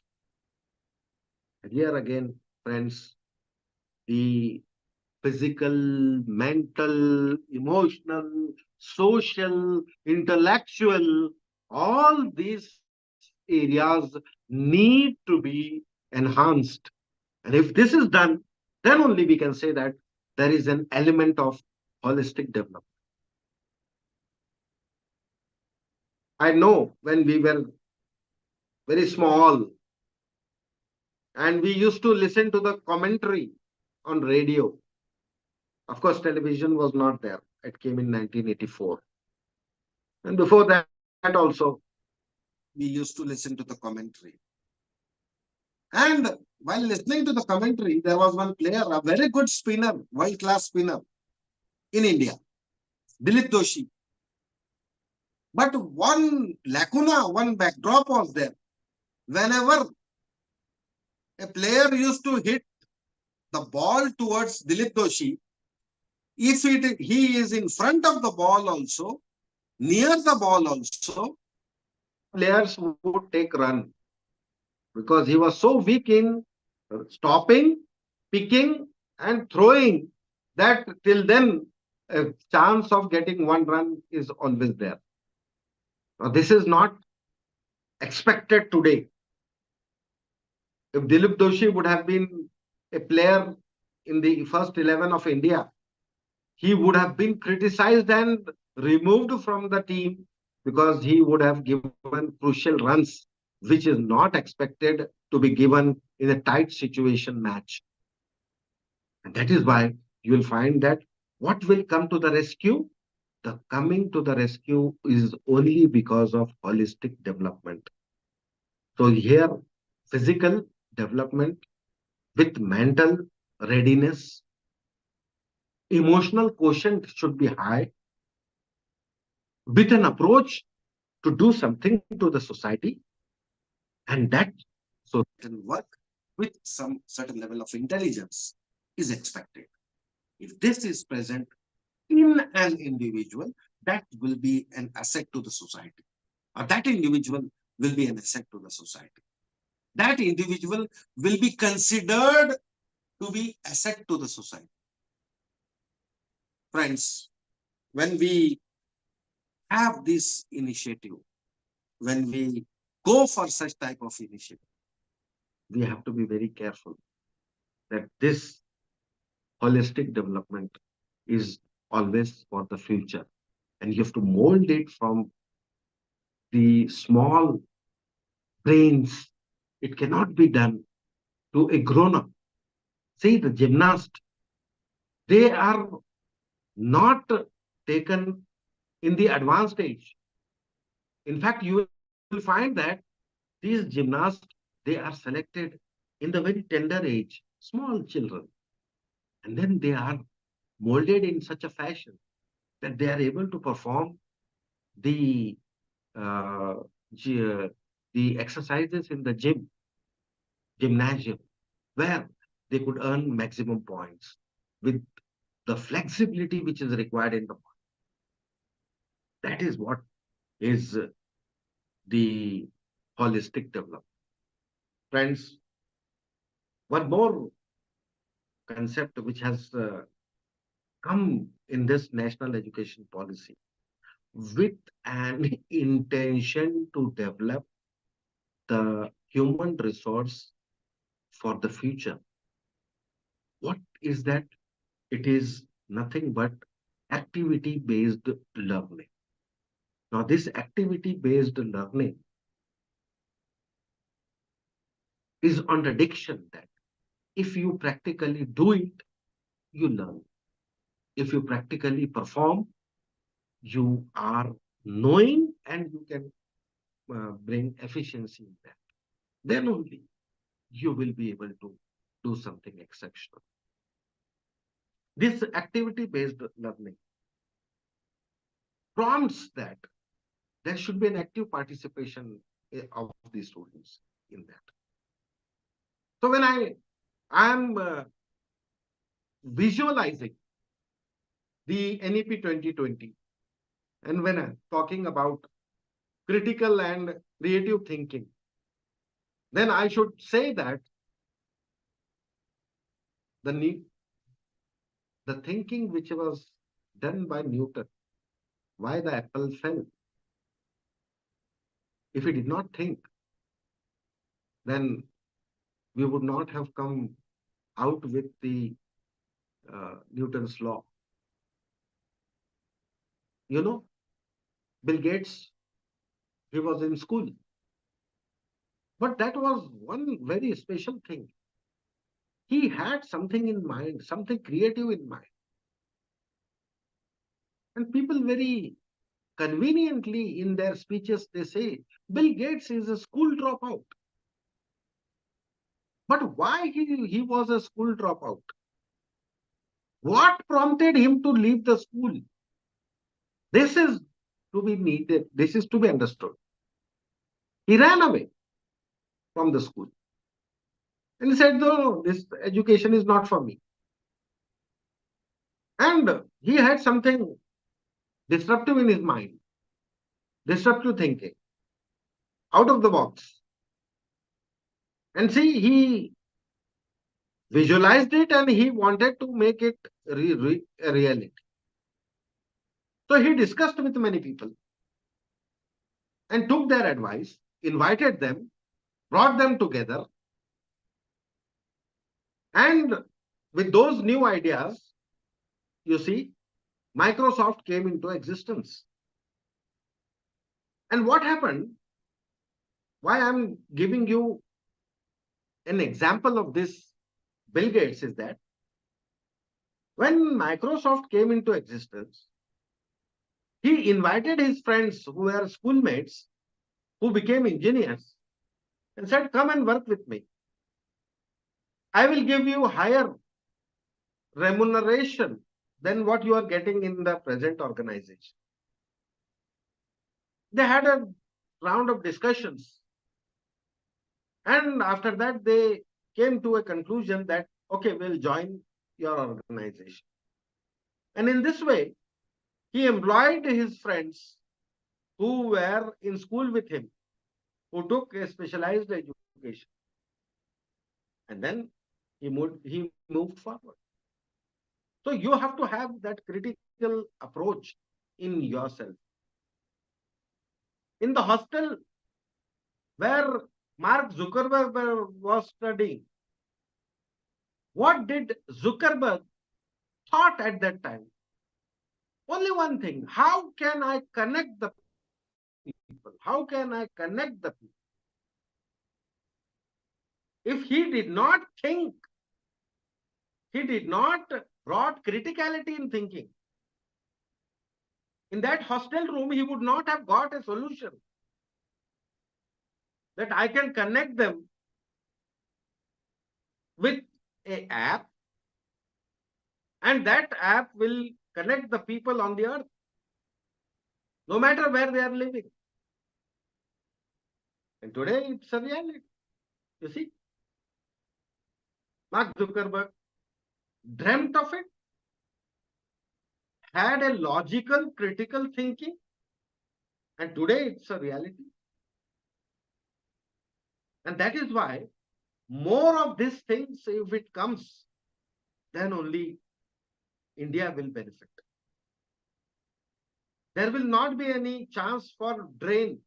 And here again, friends, the physical, mental, emotional, social, intellectual, all these areas need to be enhanced. And if this is done, then only we can say that there is an element of holistic development. I know when we were very small and we used to listen to the commentary on radio. Of course, television was not there. It came in 1984. And before that also, we used to listen to the commentary. And while listening to the commentary, there was one player, a very good spinner, world-class spinner in India, Dilip Doshi. But one lacuna, one backdrop was there. Whenever a player used to hit the ball towards Dilip Doshi, if he is in front of the ball also, near the ball also, the players would take run because he was so weak in stopping, picking, and throwing that till then a chance of getting one run is always there. Now, this is not expected today. If Dilip Doshi would have been a player in the first 11 of India, he would have been criticized and removed from the team because he would have given crucial runs, which is not expected to be given in a tight situation match. And that is why you will find that what will come to the rescue? The coming to the rescue is only because of holistic development. So here, physical development with mental readiness, emotional quotient should be high, with an approach to do something to the society, and that so certain work with some certain level of intelligence is expected. If this is present in an individual, that will be an asset to the society, or that individual will be an asset to the society. That individual will be considered to be asset to the society. Friends, when we have this initiative, when we go for such type of initiative, we have to be very careful that this holistic development is always for the future. And you have to mold it from the small brains. It cannot be done to a grown up. See, the gymnast, they are not taken in the advanced age. In fact, you will find that these gymnasts, they are selected in the very tender age, small children, and then they are molded in such a fashion that they are able to perform the uh, the exercises in the gymnasium, where they could earn maximum points with the flexibility which is required in the body. That is what is the holistic development. Friends, one more concept which has come in this national education policy with an intention to develop the human resource for the future. What is that? It is nothing but activity based learning. Now, this activity based learning is contradiction that if you practically do it, you learn. If you practically perform, you are knowing and you can bring efficiency in that. Then only you will be able to do something exceptional. This activity based learning prompts that there should be an active participation of the students in that. So when I am visualizing the NEP 2020, and when I'm talking about critical and creative thinking, then I should say that the need, the thinking which was done by Newton, why the apple fell. If he did not think, then we would not have come out with the Newton's law. You know, Bill Gates, he was in school, but that was one very special thing. He had something in mind, something creative in mind. And people very conveniently in their speeches, they say, Bill Gates is a school dropout. But why he was a school dropout? What prompted him to leave the school? This is to be needed. This is to be understood. He ran away from the school and he said, no, this education is not for me. And he had something disruptive in his mind, disruptive thinking, out of the box. And see, he visualized it and he wanted to make it a reality. So he discussed with many people and took their advice, invited them, brought them together, and with those new ideas, you see, Microsoft came into existence. And what happened? Why I'm giving you an example of this Bill Gates is that when Microsoft came into existence, he invited his friends who were schoolmates, who became engineers, and said, come and work with me. I will give you higher remuneration than what you are getting in the present organization. They had a round of discussions. And after that, they came to a conclusion that, okay, we'll join your organization. And in this way, He employed his friends who were in school with him, who took a specialized education, and then he moved forward. So you have to have that critical approach in yourself. In the hostel where Mark Zuckerberg was studying, what did Zuckerberg thought at that time? Only one thing: how can I connect the people? How can I connect the people? If he did not think, he did not brought criticality in thinking. In that hostel room, he would not have got a solution that I can connect them with a app, and that app will connect the people on the earth, no matter where they are living. And today it's a reality. You see, Mark Zuckerberg dreamt of it, had a logical, critical thinking, and today it's a reality. And that is why more of these things, if it comes, then only India will benefit. There will not be any chance for brain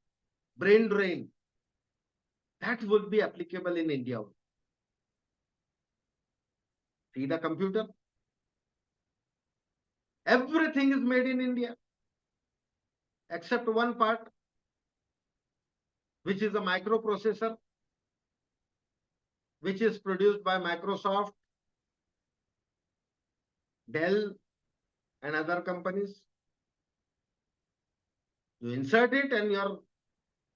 drain. That would be applicable in India. See the computer? Everything is made in India, except one part, which is a microprocessor, which is produced by Microsoft, Dell, and other companies. You insert it and your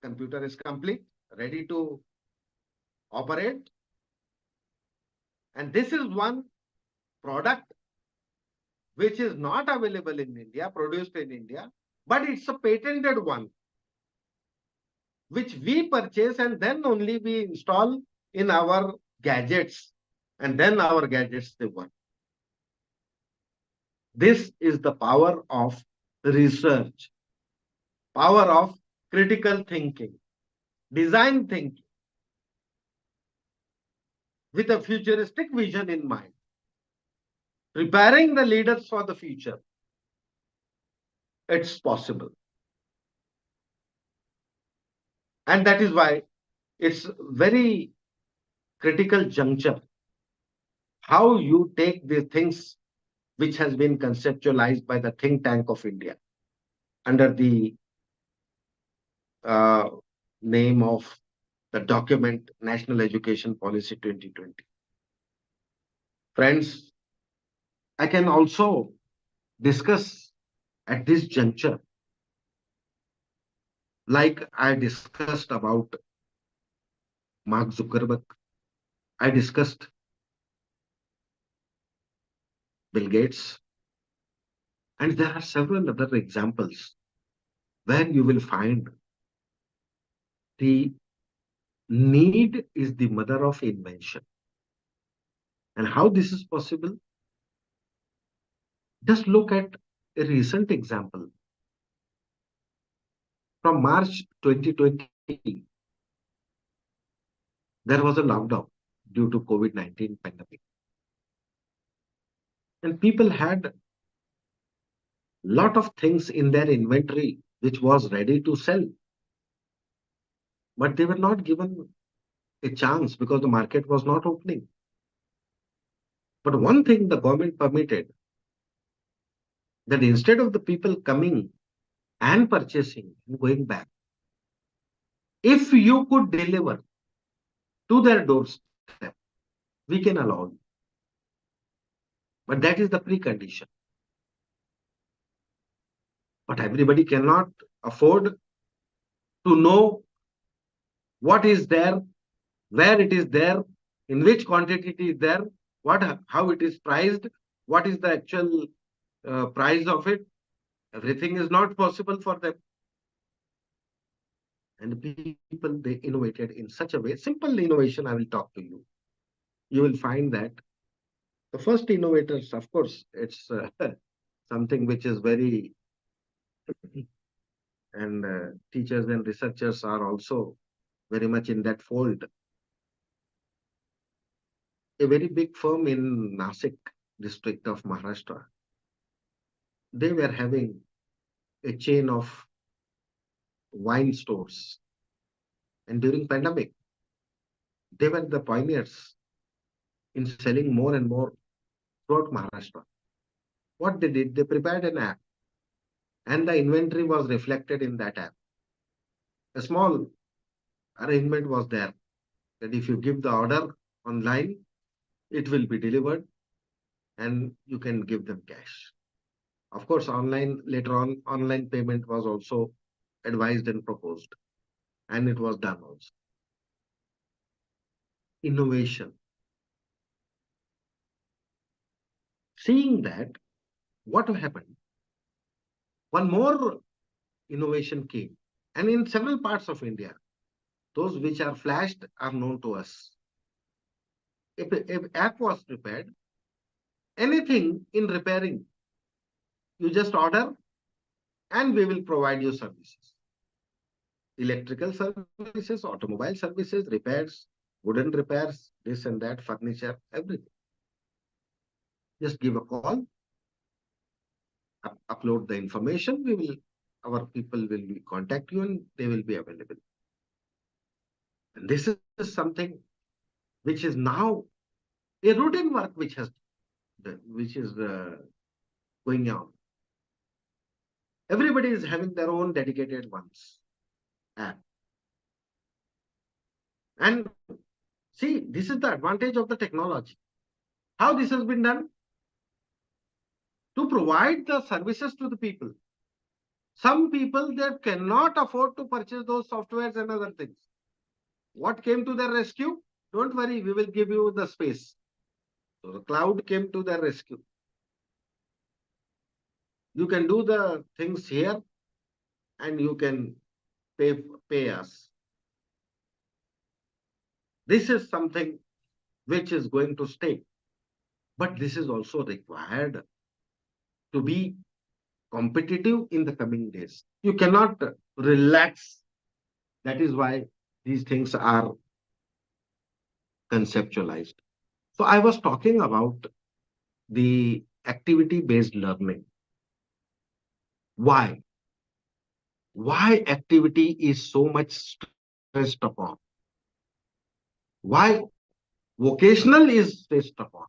computer is complete, ready to operate. And this is one product which is not available in India, produced in India, but it's a patented one, which we purchase and then only we install in our gadgets, and then our gadgets they work. This is the power of research, power of critical thinking, design thinking, with a futuristic vision in mind, preparing the leaders for the future. It's possible. And that is why it's very critical juncture how you take the things which has been conceptualized by the think tank of India under the uh, name of the document National Education Policy 2020. Friends, I can also discuss at this juncture, like I discussed about Mark Zuckerberg, I discussed Bill Gates, and there are several other examples where you will find the need is the mother of invention. And how this is possible? Just look at a recent example. From March 2020, there was a lockdown due to COVID-19 pandemic. And people had a lot of things in their inventory which was ready to sell. But they were not given a chance because the market was not opening. But one thing the government permitted, that instead of the people coming and purchasing and going back, if you could deliver to their doorstep, we can allow you. But that is the precondition. But everybody cannot afford to know what is there, where it is there, in which quantity it is there, how it is priced, what is the actual price of it. Everything is not possible for them. And people, they innovated in such a way. Simple innovation, I will talk to you. You will find that the first innovators, of course, it's something which is very And teachers and researchers are also very much in that fold. A very big firm in Nasik district of Maharashtra, they were having a chain of wine stores. And during pandemic, they were the pioneers in selling more and more throughout Maharashtra. What they did, they prepared an app, and the inventory was reflected in that app. A small arrangement was there that if you give the order online, it will be delivered and you can give them cash. Of course, online later on, online payment was also advised and proposed, and it was done also. Innovation. Seeing that, what happened? One more innovation came, and in several parts of India, those which are flashed are known to us. If app was prepared, anything in repairing, you just order and we will provide you services. Electrical services, automobile services, repairs, wooden repairs, this and that, furniture, everything. Just give a call, upload the information, our people will contact you and they will be available. And this is something which is now a routine work which is going on. Everybody is having their own dedicated ones app. And see, this is the advantage of the technology. How this has been done? To provide the services to the people. Some people that cannot afford to purchase those softwares and other things. What came to their rescue? Don't worry, we will give you the space. So the cloud came to their rescue. You can do the things here and you can pay us. This is something which is going to stay. But this is also required to be competitive in the coming days. You cannot relax. That is why these things are conceptualized. So I was talking about the activity-based learning. Why? Why activity is so much stressed upon? Why vocational is stressed upon?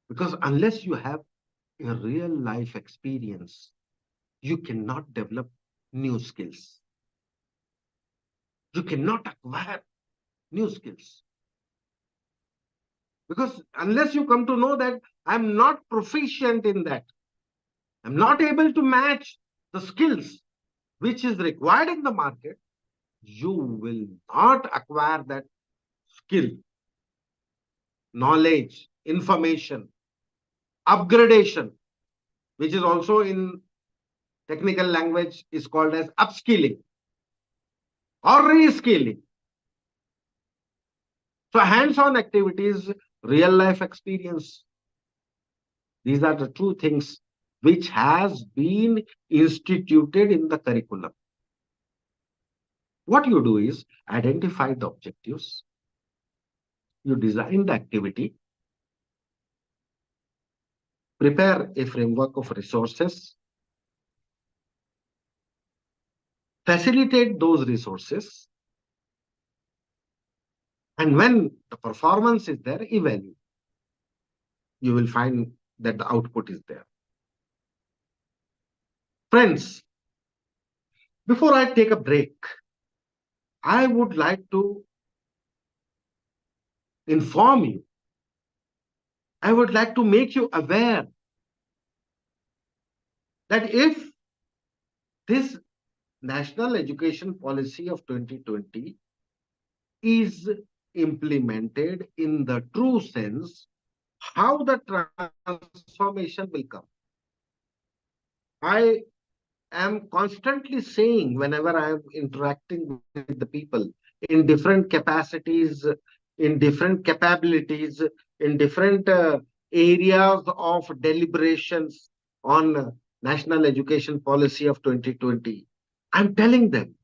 Because unless you have a real life experience, you cannot develop new skills. You cannot acquire new skills. Because unless you come to know that I'm not proficient in that, I'm not able to match the skills which is required in the market, you will not acquire that skill, knowledge, information, upgradation, which is also in technical language is called as upskilling or reskilling. So hands-on activities, real life experience, these are the two things which has been instituted in the curriculum. What you do is identify the objectives, you design the activity, prepare a framework of resources, facilitate those resources, and when the performance is there, evaluate. You will find that the output is there. Friends, before I take a break, I would like to inform you. I would like to make you aware that if this National Education Policy of 2020 is implemented in the true sense, how the transformation will come. I am constantly saying whenever I am interacting with the people in different capacities, in different capabilities, in different areas of deliberations on national education policy of 2020, I'm telling them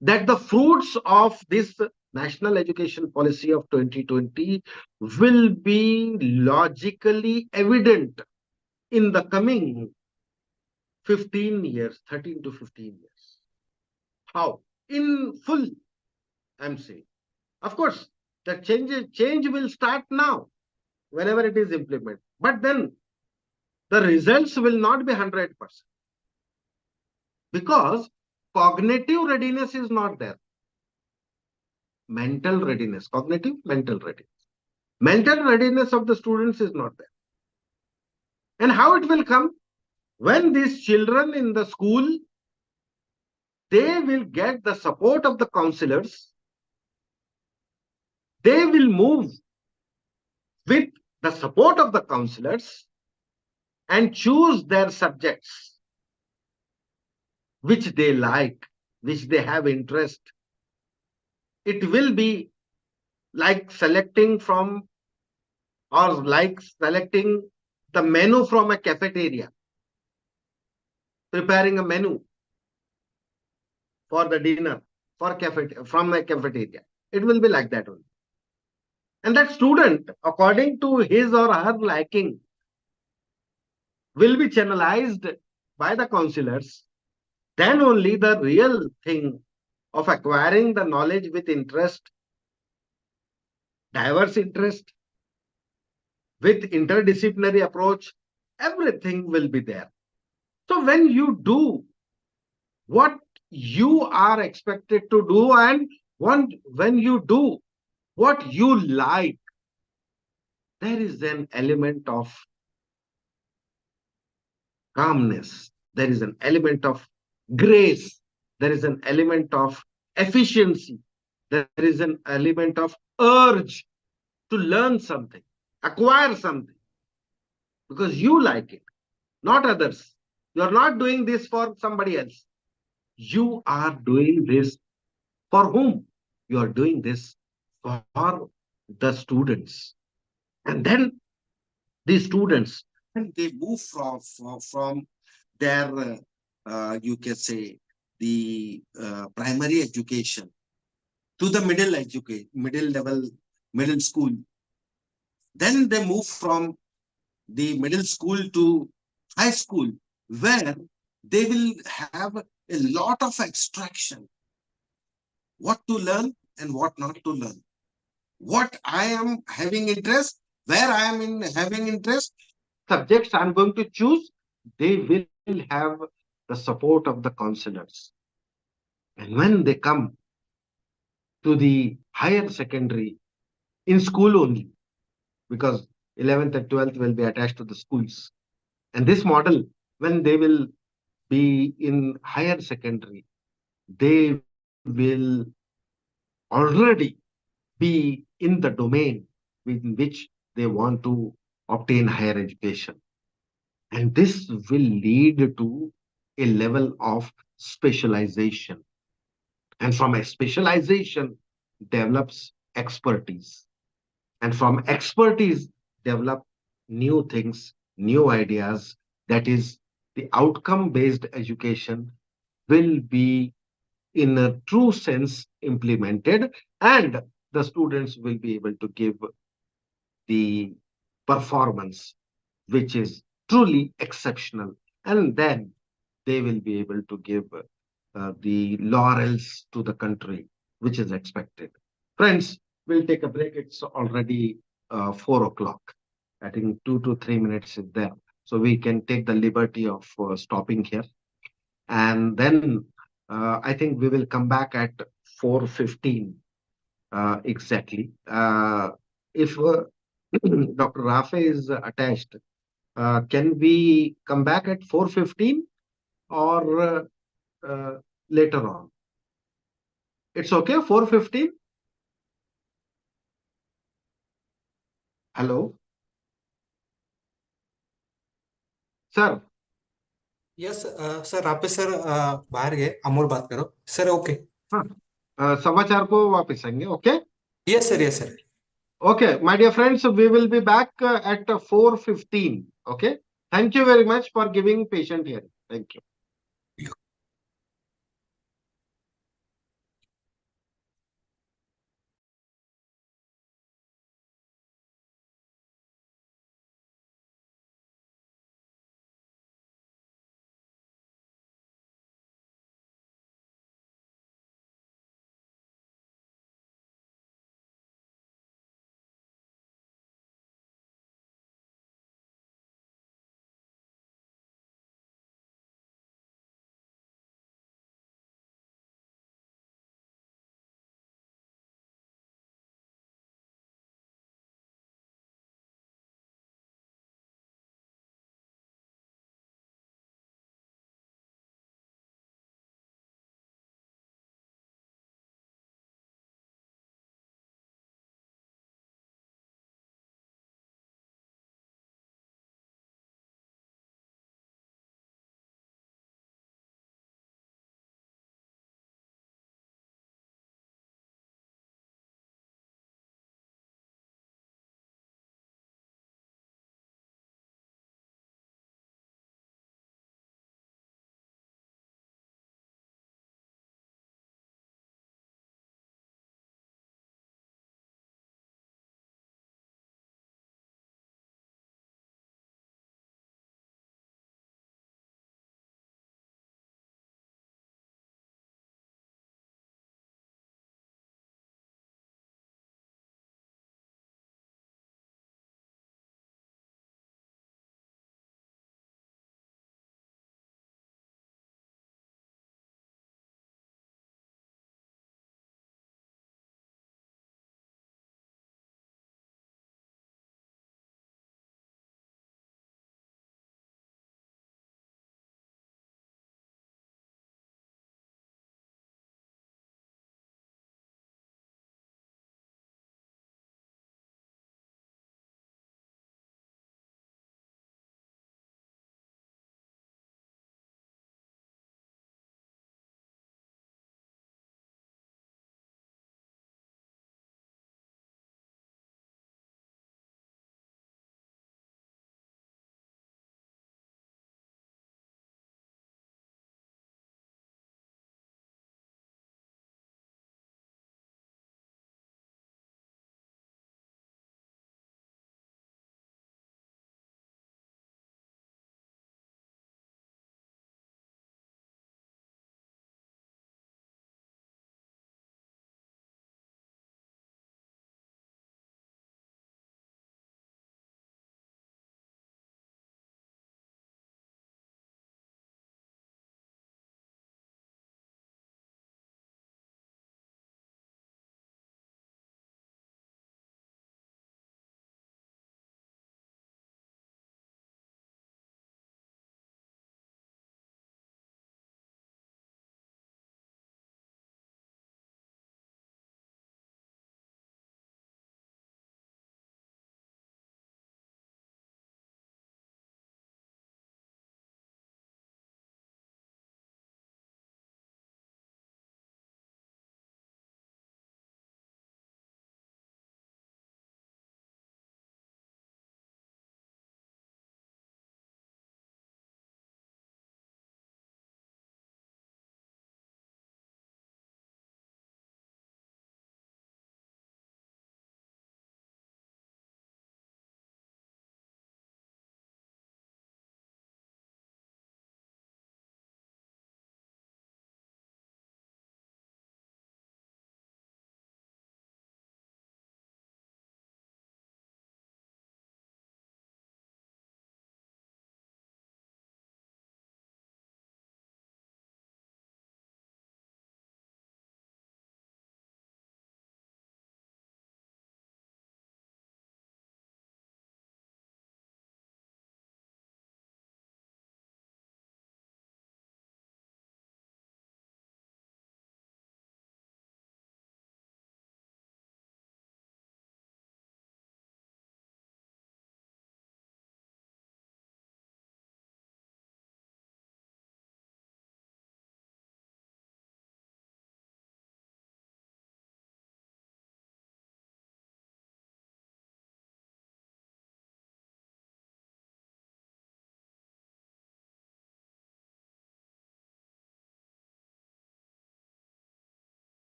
that the fruits of this national education policy of 2020 will be logically evident in the coming 15 years, 13 to 15 years. How? In full, I'm saying. Of course, the change will start now, whenever it is implemented. But then the results will not be 100% because cognitive readiness is not there. Mental readiness, cognitive, mental readiness. Mental readiness of the students is not there. And how it will come? When these children in the school, they will get the support of the counselors, they will move with the support of the counselors and choose their subjects which they like, which they have interest. It will be like selecting from or like selecting the menu from a cafeteria, preparing a menu for the dinner from a cafeteria. It will be like that only. And that student, according to his or her liking, will be channelized by the counselors. Then only the real thing of acquiring the knowledge with interest, diverse interest, with interdisciplinary approach, everything will be there. So when you do what you are expected to do and when you do what you like, there is an element of calmness, there is an element of grace, there is an element of efficiency, there is an element of urge to learn something, acquire something, because you like it, not others. You are not doing this for somebody else. You are doing this for whom? You are doing this for the students. And then these students, and they move from their you can say the primary education to the middle level, middle school. Then they move from the middle school to high school, where they will have a lot of extraction, what to learn and what not to learn, what I am having interest, where I am having interest, subjects I'm going to choose, they will have the support of the counselors. And when they come to the higher secondary, in school only, because 11th and 12th will be attached to the schools. And this model, when they will be in higher secondary, they will already be in the domain in which they want to obtain higher education. And this will lead to a level of specialization. And from a specialization develops expertise. And from expertise develop new things, new ideas. That is, the outcome-based education will be in a true sense implemented, and the students will be able to give the performance which is truly exceptional, and then they will be able to give the laurels to the country which is expected. Friends, we'll take a break. It's already 4 o'clock. I think 2 to 3 minutes is there, so we can take the liberty of stopping here, and then I think we will come back at 4:15 exactly. If Dr. Rafe is attached, can we come back at 4:15 or later on? It's okay, 4:15? Hello? Sir, yes sir आप sir बाहर गए अमोल बात करो sir okay हाँ, समाचार को वापस आएंगे, okay? Yes sir Okay, my dear friends, we will be back at 4:15, okay? Thank you very much for giving patient hearing. Thank you.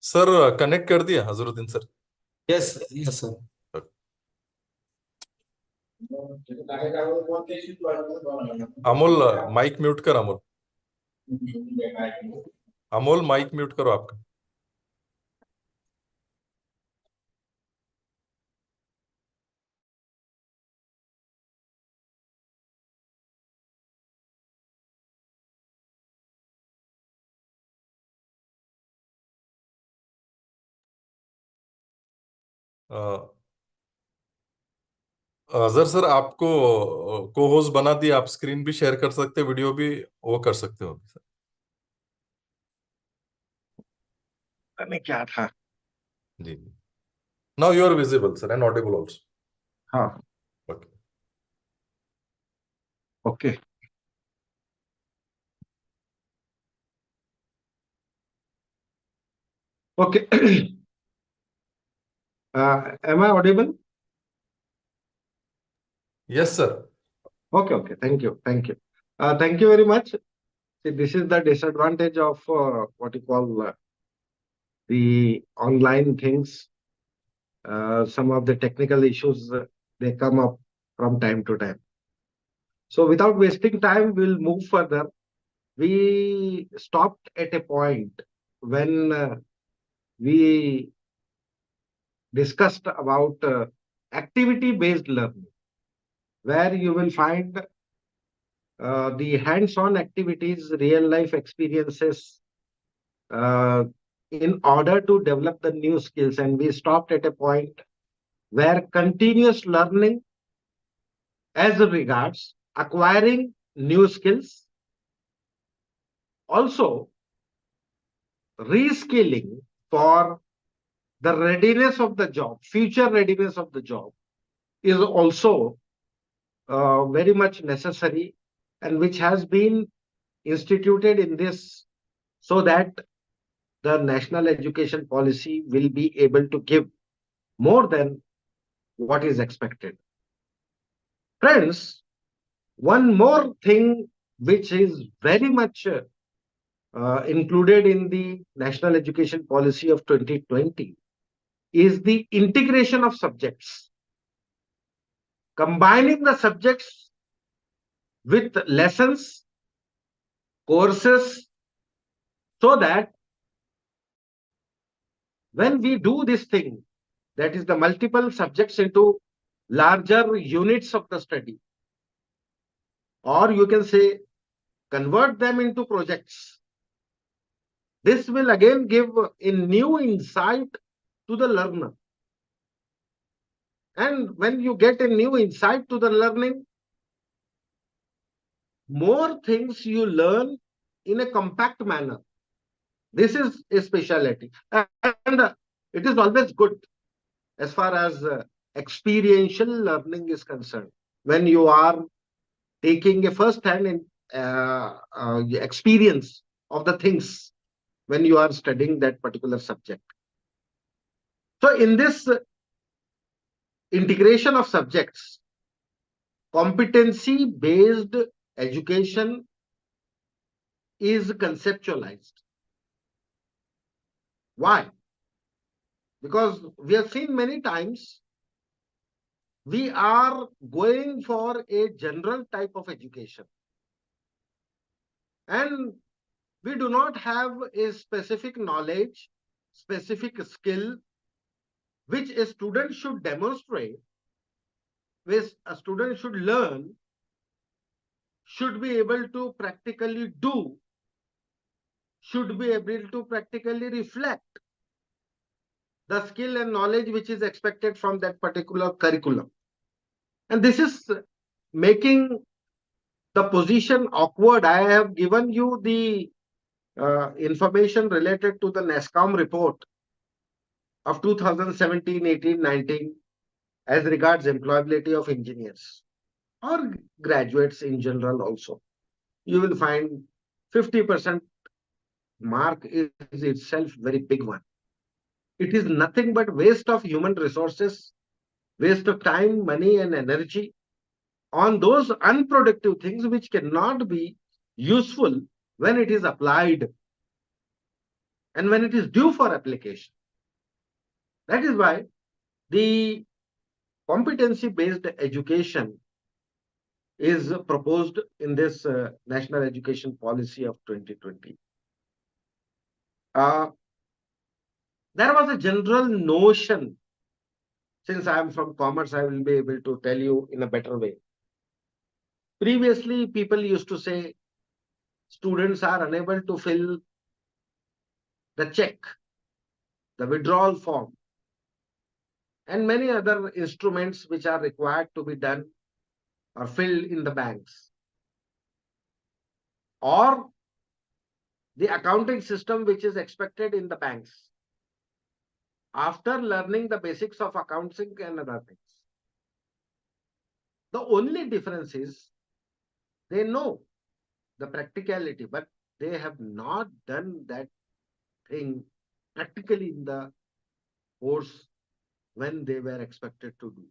Sir connect कर दिया Azharuddin sir. Yes yes sir. Amol mike mute कर Amol. Amol mike mute करो आपका. Azhar sir आपको को host बना दिया. आप स्क्रीन भी शेयर कर सकते, वीडियो भी वो कर सकते हो सर. में क्या था? जी. Now you are visible sir and audible also. हाँ. Okay. Okay. Okay. Am I audible? Yes sir. Okay, okay. Thank you. Thank you. Thank you very much. See, this is the disadvantage of what you call the online things. Some of the technical issues they come up from time to time. So without wasting time, we'll move further. We stopped at a point when we discussed about activity-based learning, where you will find the hands-on activities, real-life experiences, uh, in order to develop the new skills. And we stopped at a point where continuous learning as regards acquiring new skills, also reskilling for the readiness of the job, future readiness of the job is also very much necessary, and which has been instituted in this so that the national education policy will be able to give more than what is expected. Friends, one more thing which is very much included in the national education policy of 2020 is the integration of subjects, combining the subjects with lessons, courses, so that when we do this thing, that is the multiple subjects into larger units of the study, or you can say convert them into projects. This will again give a new insight to the learner. And when you get a new insight to the learning, more things you learn in a compact manner. This is a specialty. And it is always good as far as experiential learning is concerned. When you are taking a first-hand experience of the things when you are studying that particular subject. So in this integration of subjects, competency-based education is conceptualized. Why? Because we have seen many times we are going for a general type of education, and we do not have a specific knowledge, specific skill, which a student should demonstrate, which a student should learn, should be able to practically do, should be able to practically reflect the skill and knowledge which is expected from that particular curriculum. And this is making the position awkward. I have given you the information related to the NESCOM report of 2017, 18, 19 as regards employability of engineers or graduates in general also. You will find 50% mark is itself very big one. It is nothing but waste of human resources, waste of time, money and energy on those unproductive things which cannot be useful when it is applied. and when it is due for application. That is why the competency-based education is proposed in this National Education Policy of 2020. There was a general notion, since I am from commerce, I will be able to tell you in a better way. Previously, people used to say students are unable to fill the check, the withdrawal form, and many other instruments which are required to be done or filled in the banks. Or the accounting system which is expected in the banks after learning the basics of accounting and other things. The only difference is they know the practicality, but they have not done that thing practically in the course when they were expected to do.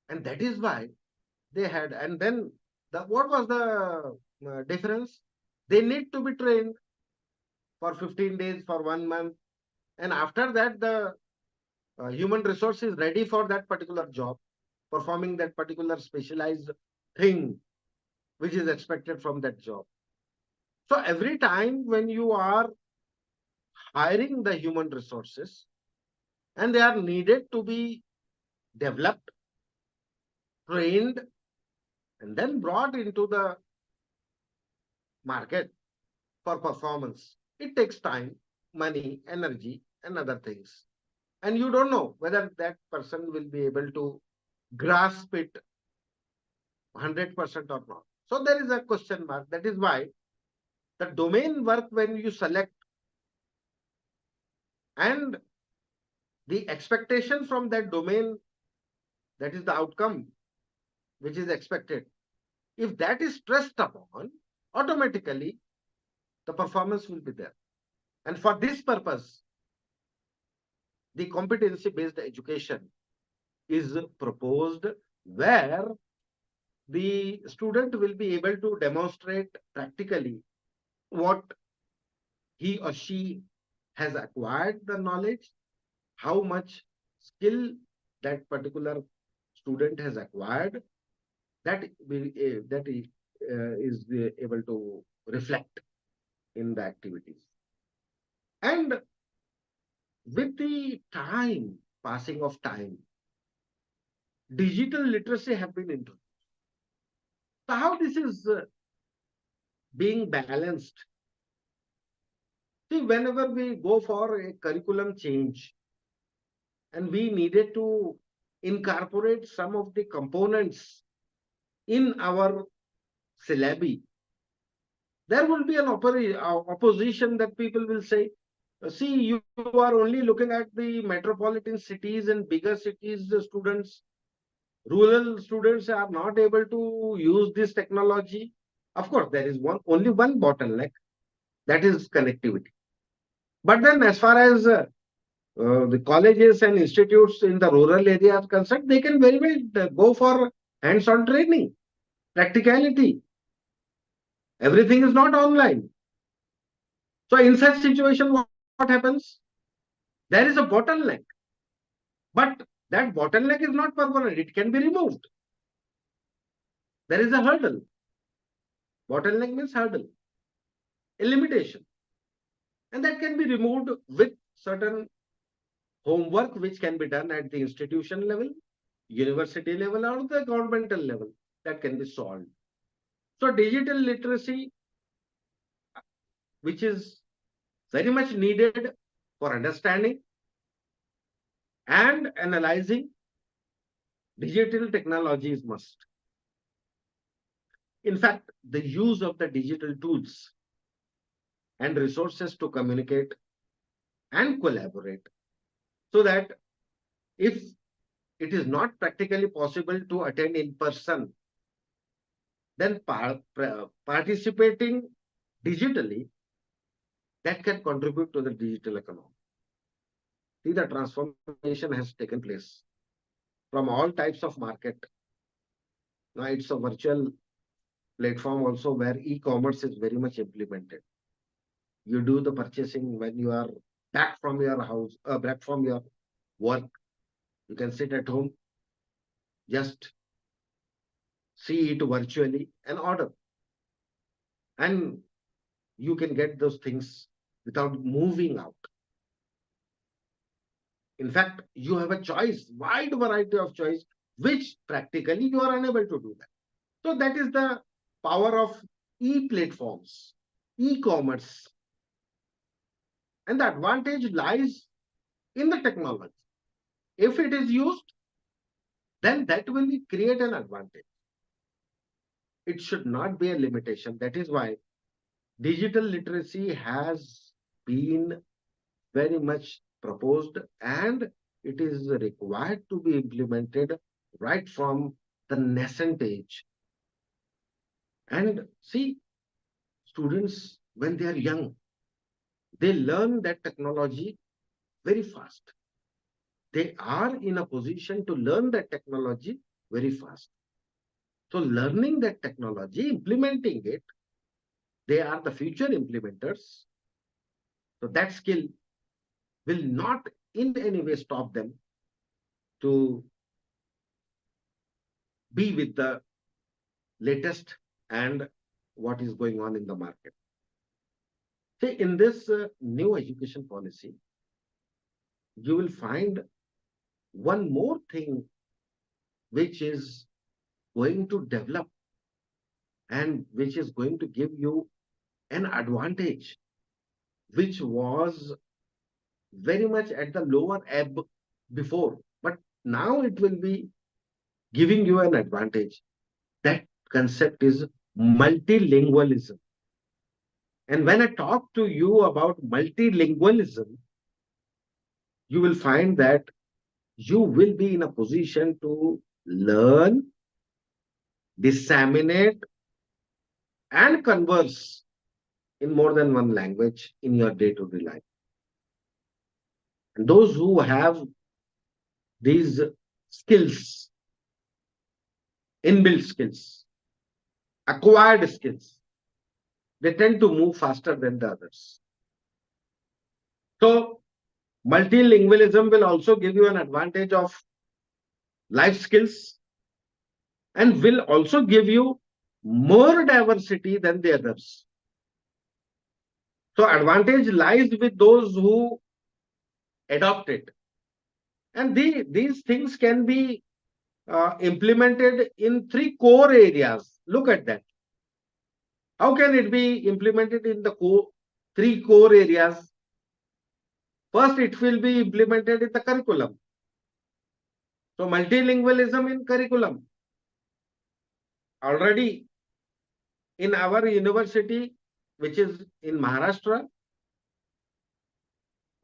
And that is why they had, and then what was the difference? They need to be trained for 15 days, for 1 month. And after that, the human resource is ready for that particular job, performing that particular specialized thing which is expected from that job. So every time when you are hiring the human resources and they are needed to be developed, trained, and then brought into the market for performance, it takes time, money, energy, and other things. And you don't know whether that person will be able to grasp it 100% or not. So there is a question mark. That is why the domain work, when you select, and the expectation from that domain, that is the outcome which is expected. If that is stressed upon, automatically the performance will be there. And for this purpose, the competency-based education is proposed, where the student will be able to demonstrate practically what he or she has acquired the knowledge, how much skill that particular student has acquired, that is able to reflect in the activities. And with the passing of time, digital literacy have been introduced. So how this is being balanced? See, whenever we go for a curriculum change and we needed to incorporate some of the components in our syllabi, there will be an opposition that people will say, see, you are only looking at the metropolitan cities and bigger cities, the students. Rural students are not able to use this technology. Of course, there is only one bottleneck, that is connectivity. But then as far as the colleges and institutes in the rural area are concerned, they can very well go for hands-on training, practicality. Everything is not online. So in such situation, what happens? There is a bottleneck. But that bottleneck is not permanent. It can be removed. There is a hurdle. Bottleneck means hurdle, a limitation. And that can be removed with certain homework which can be done at the institution level, university level, or the governmental level. That can be solved. So digital literacy, which is very much needed for understanding and analyzing digital technology, is must. In fact, the use of the digital tools and resources to communicate and collaborate, so that if it is not practically possible to attend in person, then participating digitally, that can contribute to the digital economy. See, the transformation has taken place from all types of market. Now it's a virtual platform also, where e-commerce is very much implemented. You do the purchasing when you are back from your house, back from your work. You can sit at home, just see it virtually and order. And you can get those things without moving out. In fact, you have a choice, wide variety of choice, which practically you are unable to do that. So that is the power of e-platforms, e-commerce. And the advantage lies in the technology. If it is used, then that will create an advantage. It should not be a limitation. That is why digital literacy has been very much proposed, and it is required to be implemented right from the nascent age. And see, students, when they are young, they learn that technology very fast. They are in a position to learn that technology very fast. So learning that technology, implementing it, they are the future implementers. So that skill will not in any way stop them to be with the latest and what is going on in the market. See, in this new education policy, you will find one more thing which is going to develop and which is going to give you an advantage, which was very much at the lower ebb before, but now it will be giving you an advantage. That concept is multilingualism. And when I talk to you about multilingualism, you will find that you will be in a position to learn, disseminate, and converse in more than one language in your day-to-day life. And those who have these skills, inbuilt skills, acquired skills, they tend to move faster than the others. So multilingualism will also give you an advantage of life skills and will also give you more diversity than the others. So advantage lies with those who adopt it. And these things can be implemented in three core areas. Look at that. How can it be implemented in the three core areas? First, it will be implemented in the curriculum. So multilingualism in curriculum. Already in our university, which is in Maharashtra,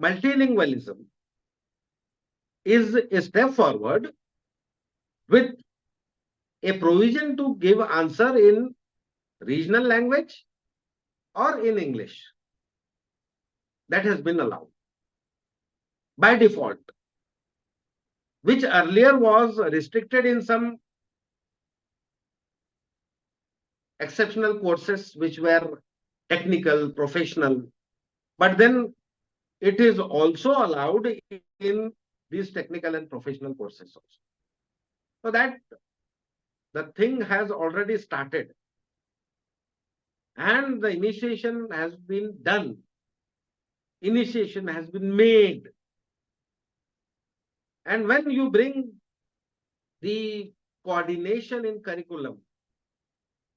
multilingualism is a step forward with a provision to give answer in regional language or in English. That has been allowed by default, which earlier was restricted in some exceptional courses which were technical, professional, but then it is also allowed in these technical and professional courses also. So that the thing has already started and the initiation has been done. Initiation has been made. And when you bring the coordination in curriculum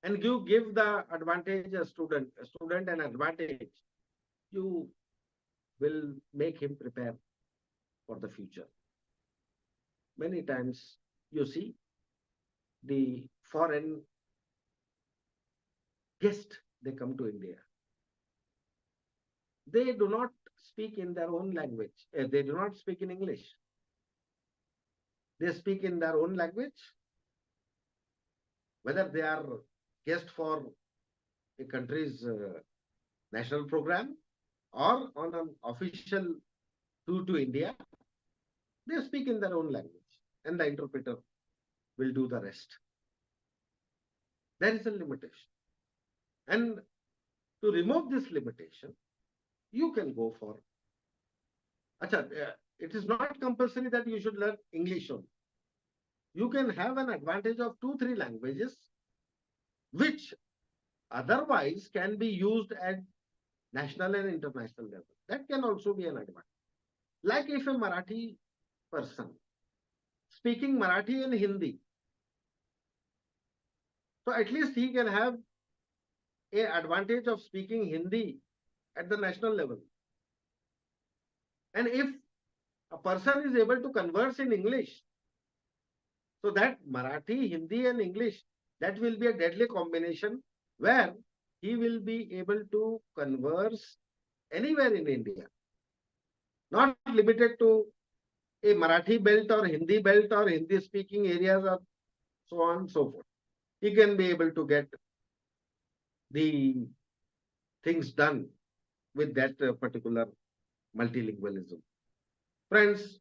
and you give the advantage a student an advantage, you will make him prepare for the future. Many times you see the foreign guests, they come to India. They do not speak in their own language. They do not speak in English. They speak in their own language. Whether they are guests for a country's national program or on an official tour to India, they speak in their own language and the interpreter will do the rest. There is a limitation. And to remove this limitation, you can go for Acha, it is not compulsory that you should learn English only. You can have an advantage of 2, 3 languages, which otherwise can be used at national and international level. That can also be an advantage. Like if a Marathi person speaking Marathi and Hindi, so at least he can have a advantage of speaking Hindi at the national level. And if a person is able to converse in English, so that Marathi, Hindi, and English, that will be a deadly combination where he will be able to converse anywhere in India, not limited to a Marathi belt or Hindi belt or Hindi speaking areas or so on and so forth. He can be able to get the things done with that particular multilingualism. Friends,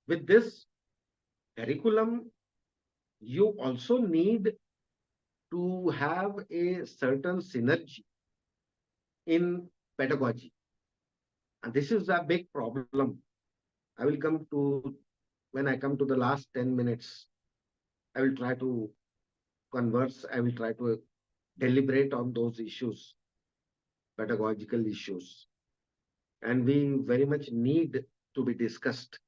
with this curriculum, you also need to have a certain synergy in pedagogy. And this is a big problem. I will come to, when I come to the last 10 minutes, I will try to converse, I will try to deliberate on those issues, pedagogical issues. And we very much need to be discussed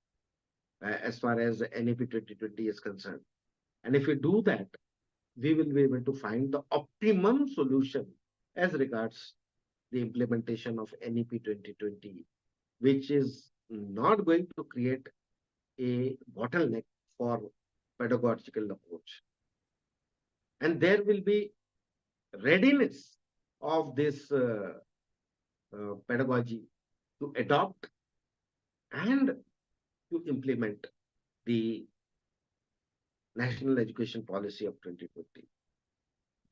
as far as NEP 2020 is concerned. And if we do that, we will be able to find the optimum solution as regards the implementation of NEP 2020, which is not going to create a bottleneck for pedagogical approach. And there will be readiness of this pedagogy to adopt and to implement the National Education Policy of 2020.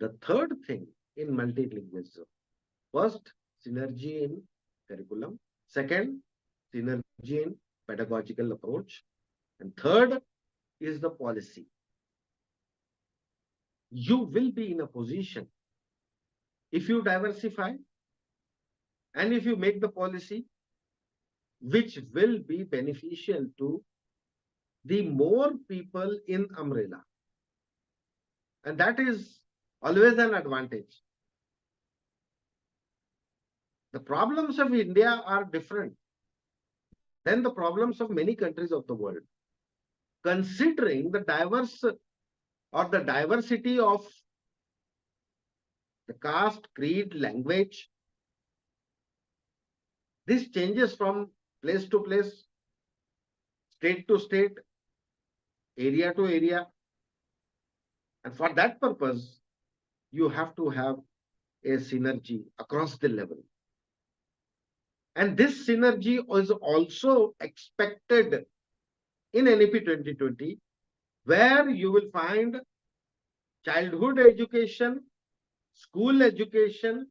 The third thing in multilingualism, first, synergy in curriculum. Second, synergy in pedagogical approach. And third is the policy. You will be in a position, if you diversify and if you make the policy, which will be beneficial to the more people in umbrella. And that is always an advantage. The problems of India are different than the problems of many countries of the world. Considering the diverse or the diversity of the caste, creed, language, this changes from place to place, state to state, area to area. And for that purpose, you have to have a synergy across the level. And this synergy is also expected in NEP 2020, where you will find childhood education, school education,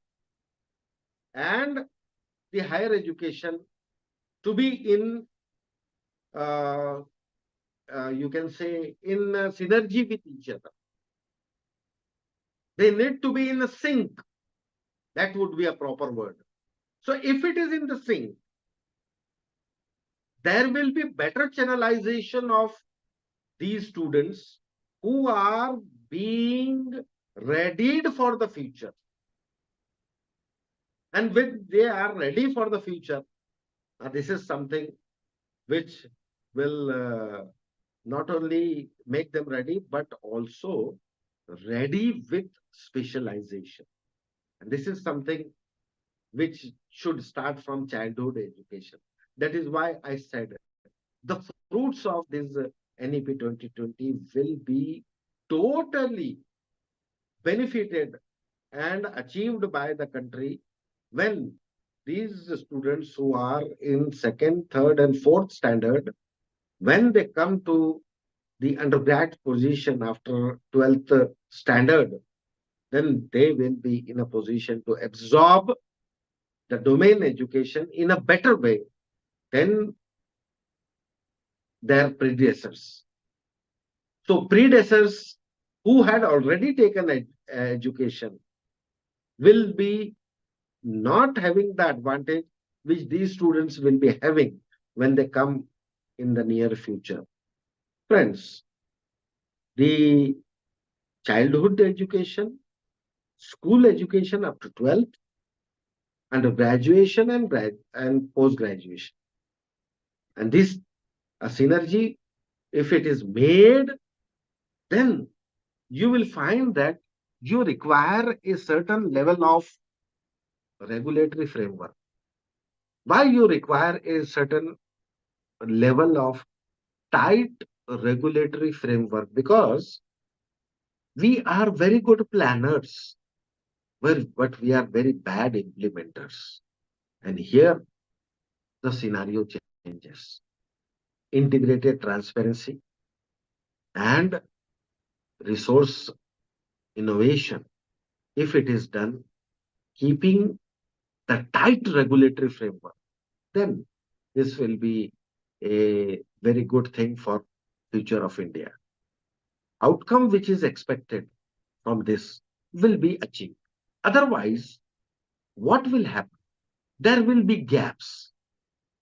and the higher education to be in, you can say, in synergy with each other. They need to be in a sync. That would be a proper word. So if it is in the sync, there will be better channelization of these students who are being readied for the future. And when they are ready for the future, this is something which will not only make them ready, but also ready with specialization. And this is something which should start from childhood education. That is why I said the fruits of this NEP 2020 will be totally benefited and achieved by the country when these students who are in second, third, and fourth standard, when they come to the undergrad position after 12th standard, then they will be in a position to absorb the domain education in a better way than their predecessors. So predecessors who had already taken education will be not having the advantage which these students will be having when they come in the near future. Friends, the childhood education, school education up to 12th, under graduation and post graduation. And this a synergy, if it is made, then you will find that you require a certain level of regulatory framework. Why you require a certain level of tight regulatory framework? Because we are very good planners, but we are very bad implementers. And here the scenario changes. Integrated transparency and resource innovation, if it is done keeping the tight regulatory framework, then this will be a very good thing for future of India. Outcome which is expected from this will be achieved. Otherwise, what will happen? There will be gaps,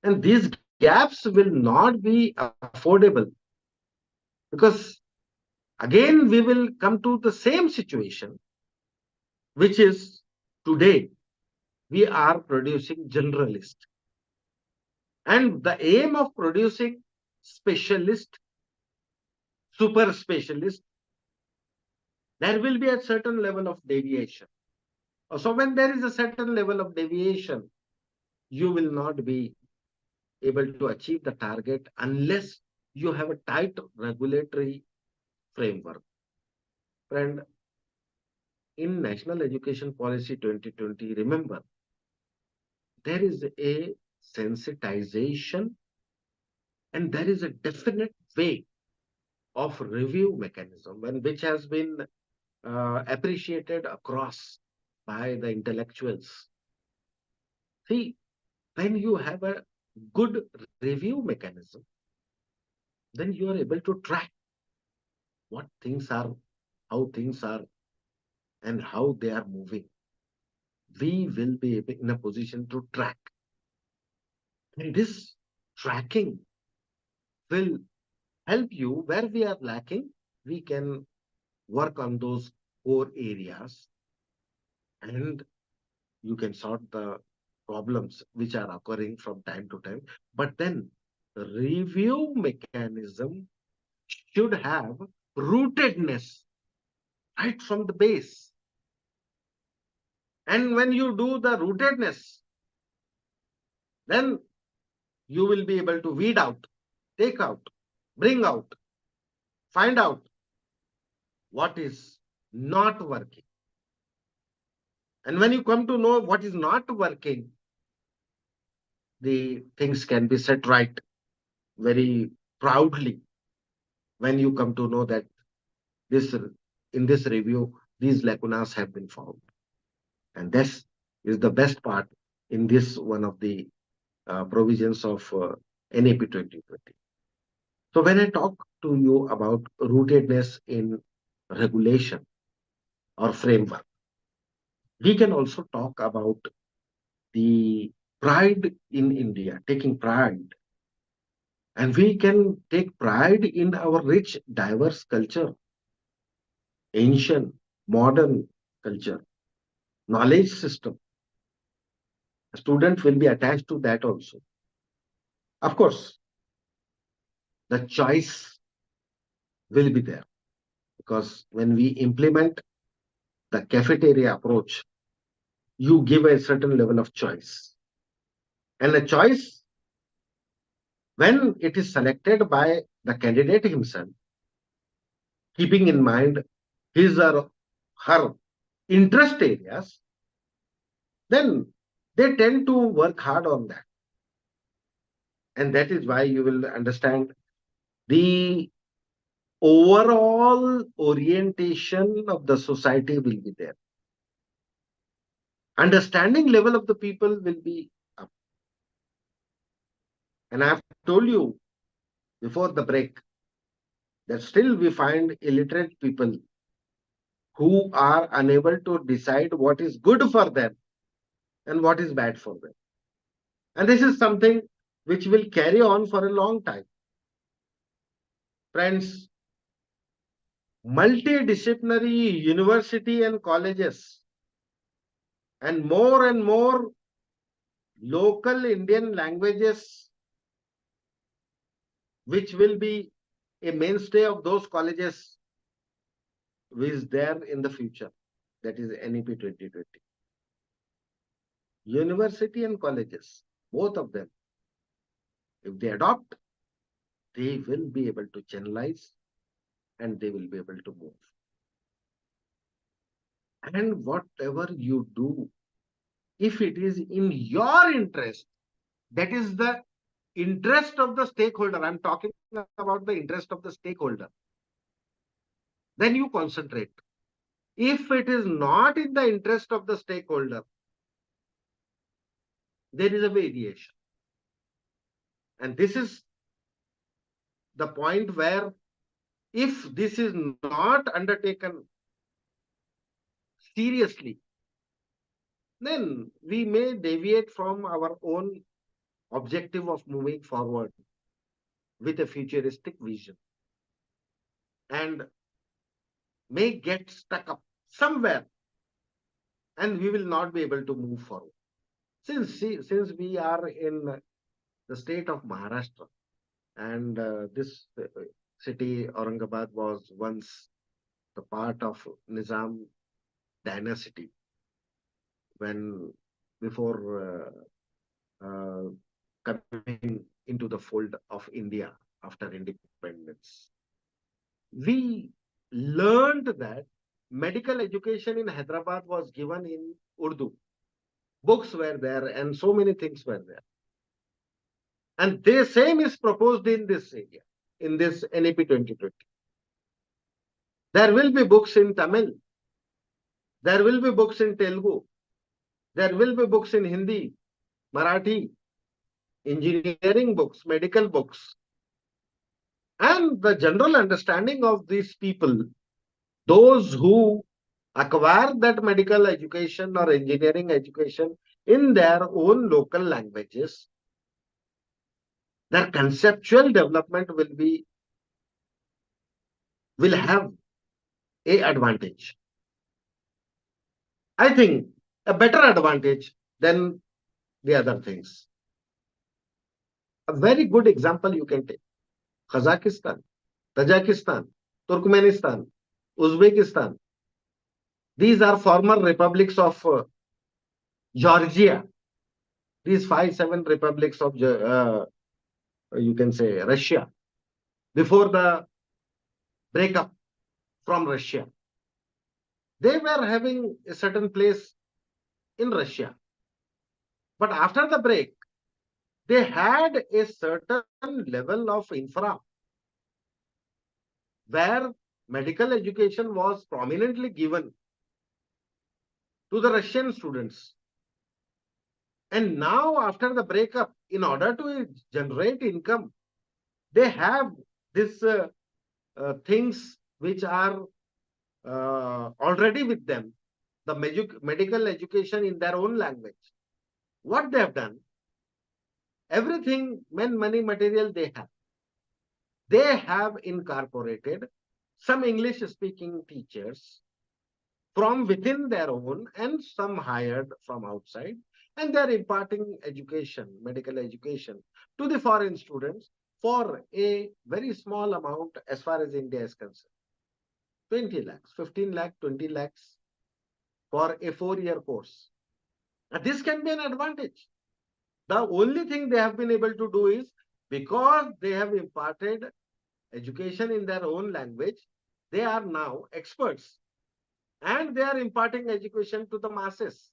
and these gaps will not be affordable, because again we will come to the same situation, which is today we are producing generalist, and the aim of producing specialist, super specialist, there will be a certain level of deviation. So when there is a certain level of deviation, you will not be able to achieve the target unless you have a tight regulatory framework. Friend, in National Education Policy 2020, remember, there is a sensitization and there is a definite way of review mechanism, and which has been appreciated across by the intellectuals. See, when you have a good review mechanism, then you are able to track what things are, how things are, and how they are moving. We will be in a position to track. And this tracking will help you where we are lacking. We can work on those core areas, and you can sort the problems which are occurring from time to time. But then the review mechanism should have rootedness right from the base. And when you do the rootedness, then you will be able to weed out, take out, bring out, find out what is not working. And when you come to know what is not working, the things can be set right very proudly when you come to know that this in this review, these lacunas have been found. And this is the best part in this one of the provisions of NEP 2020. So when I talk to you about rootedness in regulation or framework, we can also talk about the pride in India, taking pride. And we can take pride in our rich, diverse culture, ancient, modern culture, knowledge system. A student will be attached to that also. Of course, the choice will be there, because when we implement the cafeteria approach, you give a certain level of choice. And a choice, when it is selected by the candidate himself, keeping in mind his or her interest areas, then they tend to work hard on that. And that is why you will understand the overall orientation of the society will be there. Understanding level of the people will be up. And I have told you before the break that still we find illiterate people who are unable to decide what is good for them and what is bad for them. And this is something which will carry on for a long time. Friends, multidisciplinary university and colleges and more local Indian languages, which will be a mainstay of those colleges, is there in the future. That is NEP 2020. University and colleges, both of them, if they adopt, they will be able to channelize and they will be able to move. And whatever you do, if it is in your interest, that is the interest of the stakeholder. I'm talking about the interest of the stakeholder. Then you concentrate. If it is not in the interest of the stakeholder, there is a variation. And this is the point where if this is not undertaken seriously, then we may deviate from our own objective of moving forward with a futuristic vision and may get stuck up somewhere and we will not be able to move forward. Since we are in the state of Maharashtra and this city, Aurangabad, was once the part of Nizam dynasty when before coming into the fold of India after independence. We learned that medical education in Hyderabad was given in Urdu. Books were there and so many things were there. And the same is proposed in this area, in this NEP 2020. There will be books in Tamil. There will be books in Telugu. There will be books in Hindi, Marathi, engineering books, medical books. And the general understanding of these people, those who acquire that medical education or engineering education in their own local languages, their conceptual development will have a advantage. I think a better advantage than the other things. A very good example you can take. Kazakhstan, Tajikistan, Turkmenistan, Uzbekistan. These are former republics of Georgia. These 5-7 republics of, you can say, Russia. Before the breakup from Russia, they were having a certain place in Russia. But after the break, they had a certain level of infra where medical education was prominently given to the Russian students. And now, after the breakup, in order to generate income, they have these things which are already with them, the medical education in their own language. What they have done, everything, men, money, material they have incorporated some English speaking teachers from within their own and some hired from outside, and they're imparting education, medical education to the foreign students for a very small amount as far as India is concerned. 20 lakhs, 15 lakh, 20 lakhs for a 4-year course. Now, this can be an advantage. The only thing they have been able to do is because they have imparted education in their own language, they are now experts and they are imparting education to the masses,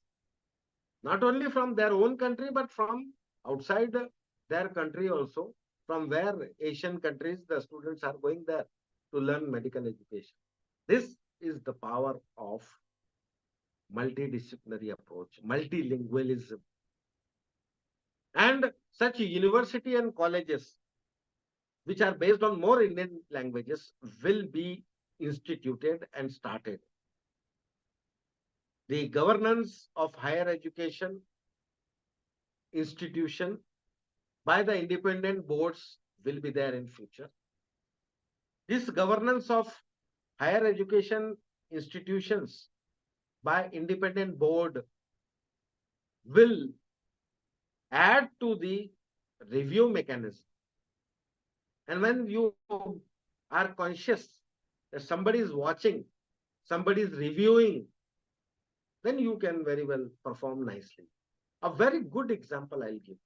not only from their own country, but from outside their country also, from where Asian countries, the students are going there to learn medical education. This is the power of multidisciplinary approach, multilingualism. And such university and colleges which are based on more Indian languages will be instituted and started. The governance of higher education institution by the independent boards will be there in future. This governance of higher education institutions by independent board will add to the review mechanism. And when you are conscious that somebody is watching, somebody is reviewing, then you can very well perform nicely. A very good example I'll give.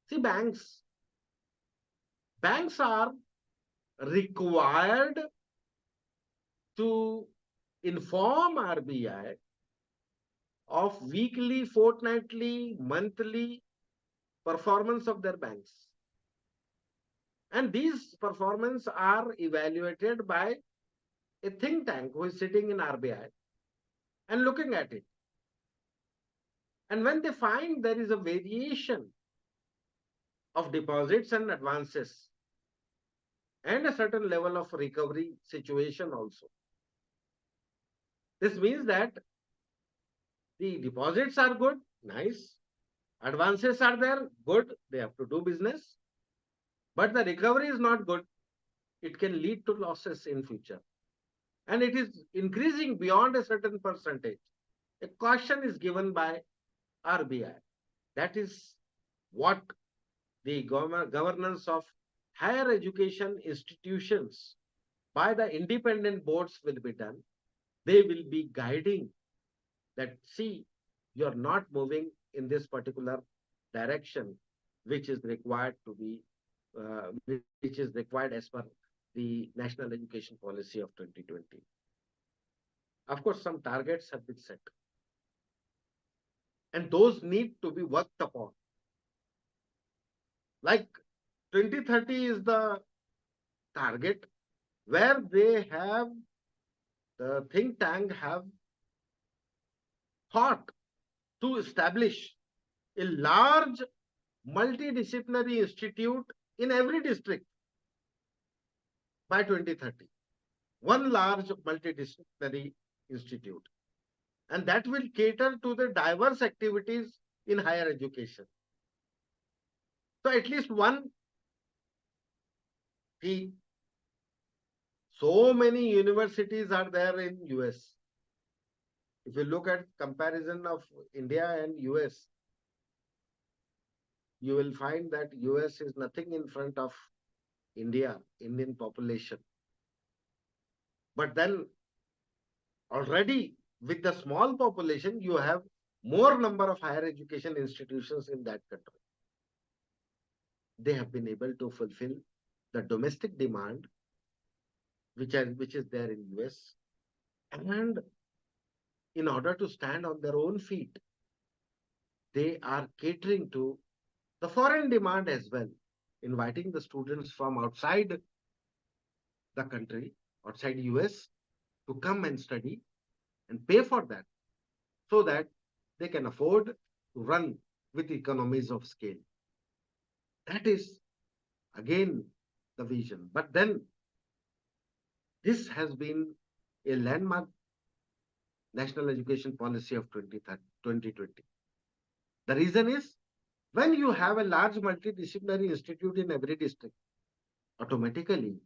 See, banks are required to inform RBI of weekly, fortnightly, monthly performance of their banks. And these performance are evaluated by a think tank who is sitting in RBI and looking at it. And when they find there is a variation of deposits and advances and a certain level of recovery situation also, this means that the deposits are good, nice. Advances are there, good, they have to do business. But the recovery is not good. It can lead to losses in future. And it is increasing beyond a certain percentage. A caution is given by RBI. That is what the governance of higher education institutions by the independent boards will be done. They will be guiding that, see, you're not moving in this particular direction, which is required to be, which is required as per the National Education Policy of 2020. Of course, some targets have been set, and those need to be worked upon. Like 2030 is the target where they have, the think tank have thought to establish a large multidisciplinary institute in every district by 2030. One large multidisciplinary institute. And that will cater to the diverse activities in higher education. So at least one, so many universities are there in US. If you look at comparison of India and US, you will find that US is nothing in front of India, Indian population. But then already with the small population, you have more number of higher education institutions in that country. They have been able to fulfill the domestic demand, which is there in US. And in order to stand on their own feet, they are catering to the foreign demand as well, inviting the students from outside the country, outside US, to come and study and pay for that, so that they can afford to run with economies of scale. That is, again, the vision. But then, this has been a landmark national education policy of 2020. The reason is, when you have a large multidisciplinary institute in every district, automatically,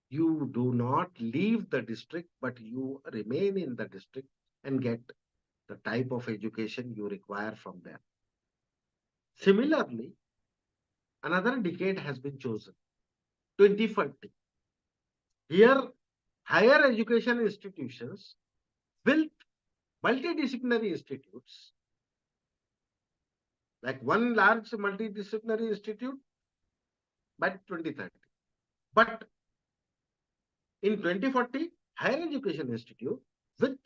you do not leave the district, but you remain in the district and get the type of education you require from there. Similarly, another decade has been chosen, 2040. Here, higher education institutions will multidisciplinary institutes, like one large multidisciplinary institute by 2030. But in 2040, higher education institute with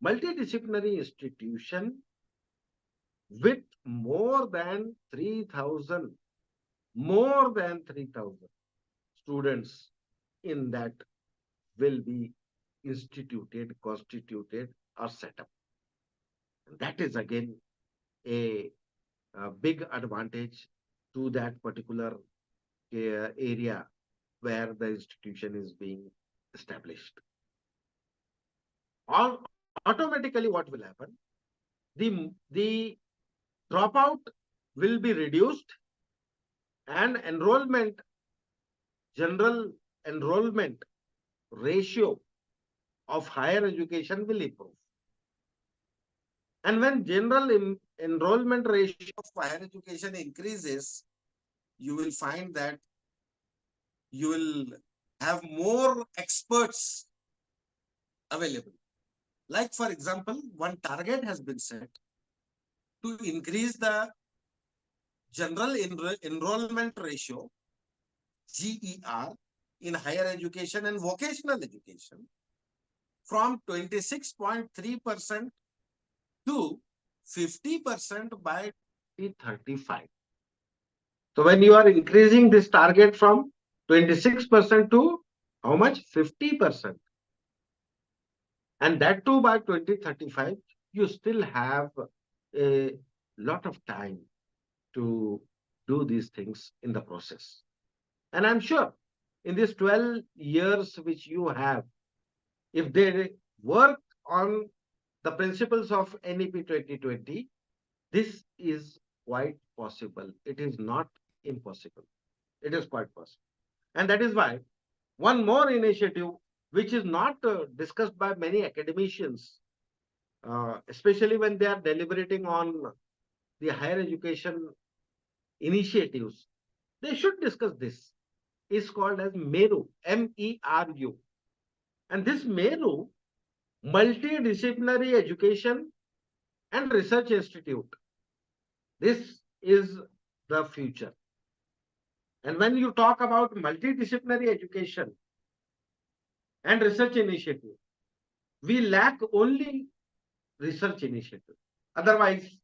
multidisciplinary institution with more than 3,000 students in that will be instituted, constituted, or set up. And that is again a big advantage to that particular area where the institution is being established. Automatically, what will happen? The dropout will be reduced and general enrollment ratio of higher education will improve. And when enrollment ratio of higher education increases, you will find that you will have more experts available. Like, for example, one target has been set to increase the general enrollment ratio, GER, in higher education and vocational education from 26.3% to 50% by 2035. So when you are increasing this target from 26% to how much? 50%. And that too by 2035, you still have a lot of time to do these things in the process. And I'm sure in these 12 years which you have, if they work on the principles of NEP 2020, this is quite possible. It is not impossible. It is quite possible. And that is why one more initiative, which is not discussed by many academicians, especially when they are deliberating on the higher education initiatives, they should discuss this. Is called as MERU, MERU. And this MERU, Multidisciplinary Education and Research Institute, this is the future. And when you talk about multidisciplinary education and research initiative, we lack only research initiative. Otherwise,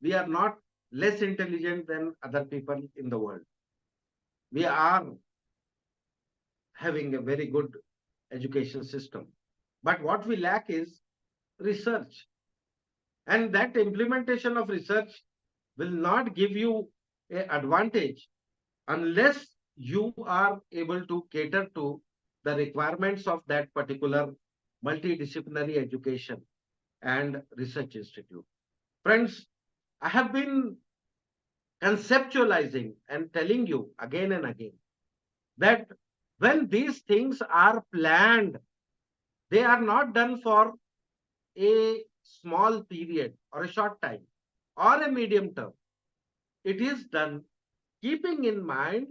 we are not less intelligent than other people in the world. We are having a very good education system. But what we lack is research. And that implementation of research will not give you an advantage unless you are able to cater to the requirements of that particular multidisciplinary education and research institute. Friends, I have been conceptualizing and telling you again and again that when these things are planned, they are not done for a small period or a short time or a medium term. It is done keeping in mind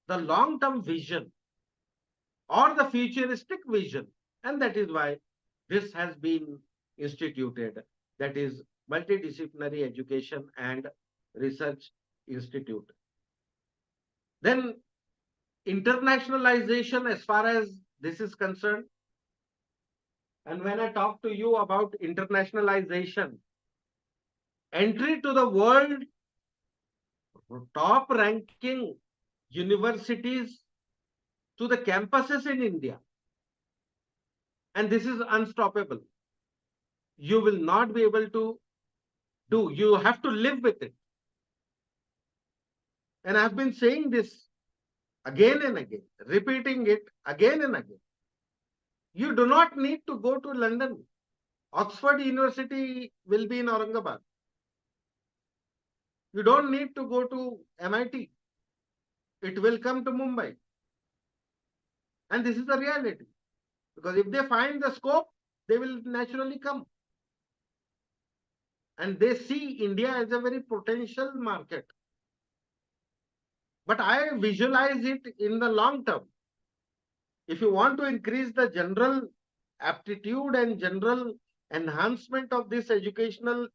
the long term vision or the futuristic vision. And that is why this has been instituted, that is Multidisciplinary Education and Research Institute. Then internationalization as far as this is concerned. And when I talk to you about internationalization, entry to the world top ranking universities to the campuses in India. And this is unstoppable. You will not be able to do, you have to live with it. And I've been saying this again and again, repeating it again and again. You do not need to go to London. Oxford University will be in Aurangabad. You don't need to go to MIT. It will come to Mumbai. And this is the reality. Because if they find the scope, they will naturally come. And they see India as a very potential market. But I visualize it in the long term. If you want to increase the general aptitude and general enhancement of this educational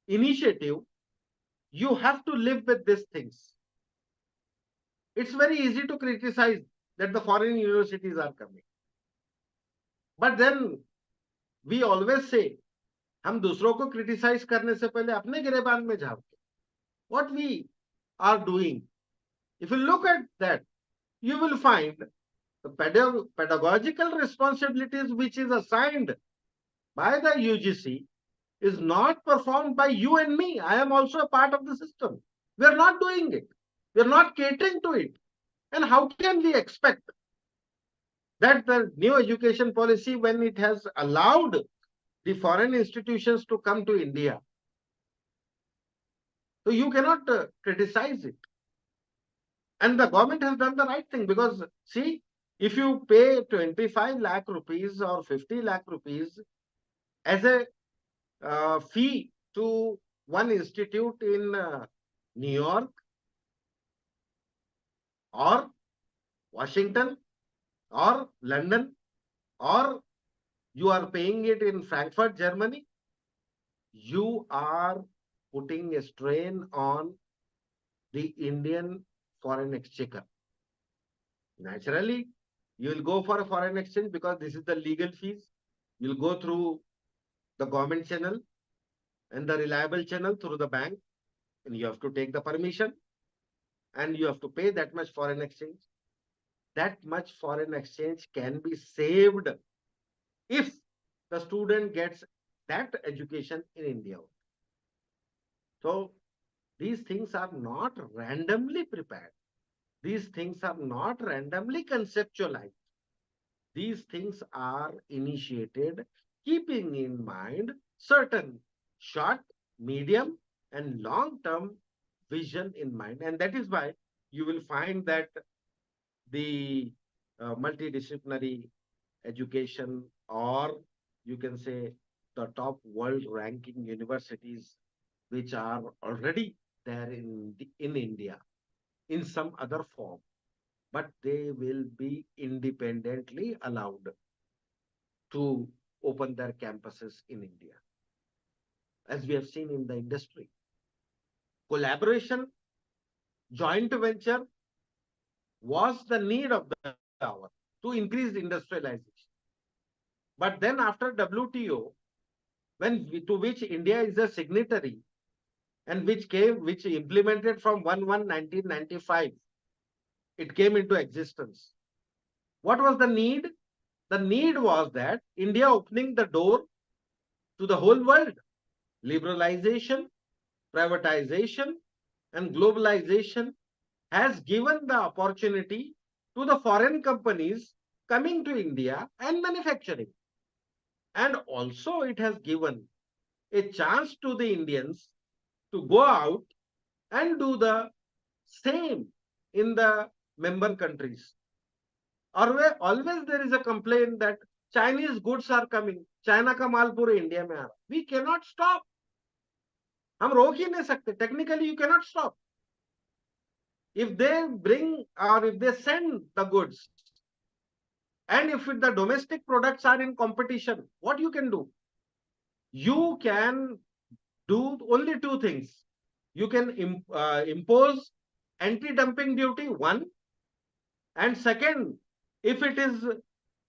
initiative, you have to live with these things. It's very easy to criticize that the foreign universities are coming. But then we always say, हम दूसरों को criticize करने से पहले अपने गिरेबान में झांके. What we are doing, if you look at that, you will find the pedagogical responsibilities which is assigned by the UGC is not performed by you and me. I am also a part of the system. We are not doing it. We are not catering to it. And how can we expect that the new education policy, when it has allowed the foreign institutions to come to India, so you cannot criticize it. And the government has done the right thing, because see, if you pay 25 lakh rupees or 50 lakh rupees as a fee to one institute in New York or Washington or London, or you are paying it in Frankfurt, Germany, you are putting a strain on the Indian foreign exchequer. Naturally, you will go for a foreign exchange because this is the legal fees. You'll go through the government channel and the reliable channel through the bank, and you have to take the permission, and you have to pay that much foreign exchange. That much foreign exchange can be saved if the student gets that education in India. So these things are not randomly prepared. These things are not randomly conceptualized. These things are initiated keeping in mind certain short, medium, and long-term vision in mind. And that is why you will find that the multidisciplinary education, or you can say the top world ranking universities, which are already there in India in some other form, but they will be independently allowed to open their campuses in India, as we have seen in the industry. Collaboration, joint venture was the need of the hour to increase industrialization. But then after WTO, to which India is a signatory, and which implemented from 1/1/1995, it came into existence. What was the need? The need was that India opening the door to the whole world. Liberalization, privatization, and globalization has given the opportunity to the foreign companies coming to India and manufacturing. And also it has given a chance to the Indians to go out and do the same in the member countries. Always there is a complaint that Chinese goods are coming. China का माल पूरे India में आ रहा. We cannot stop. हम रोक ही नहीं सकते. Technically you cannot stop. If they bring or if they send the goods, and if the domestic products are in competition, what you can do? You can do only two things. You can impose anti-dumping duty, one, and second, if it is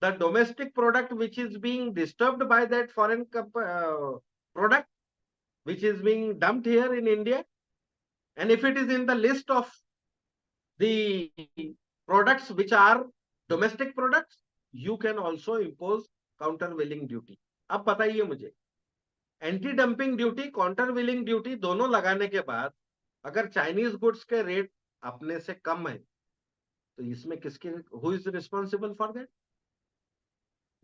the domestic product which is being disturbed by that foreign product which is being dumped here in India, and if it is in the list of the products which are domestic products, you can also impose countervailing duty. अब बताइए मुझे, anti dumping duty, countervailing duty दोनों लगाने के बाद अगर Chinese goods के rate अपने से कम है, तो इसमें किसके, who is responsible for that?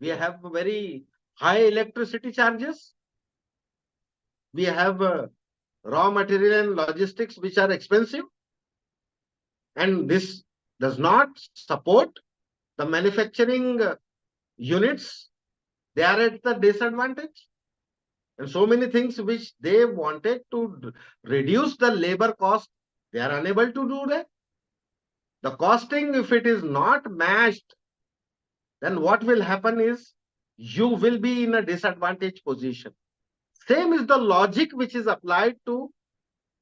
We have very high electricity charges. We have raw material and logistics which are expensive. And this does not support the manufacturing units. They are at the disadvantage. And so many things which they wanted to reduce the labor cost, they are unable to do that. The costing, if it is not matched, then what will happen is you will be in a disadvantaged position. Same is the logic which is applied to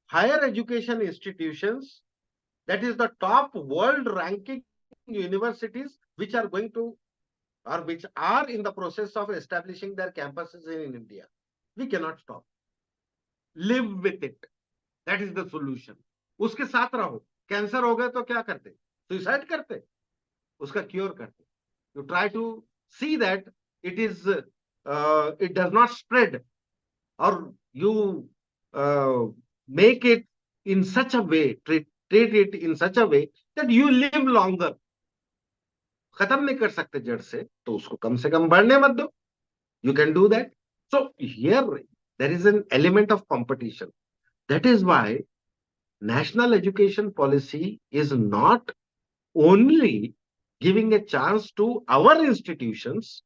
higher education institutions, that is the top world ranking universities which are going to, or which are in the process of establishing their campuses in India. We cannot stop. Live with it. That is the solution. उसके साथ रहो. Cancer हो गए तो क्या करते? Suicide करते? उसका क्योर करते. You try to see that it does not spread, or you make it in such a way, treat it in such a way that you live longer. खत्म नहीं कर सकते जड़ से, तो उसको कम से कम बढ़ने मत दो. You can do that. So here there is an element of competition. That is why national education policy is not only giving a chance to our institutions,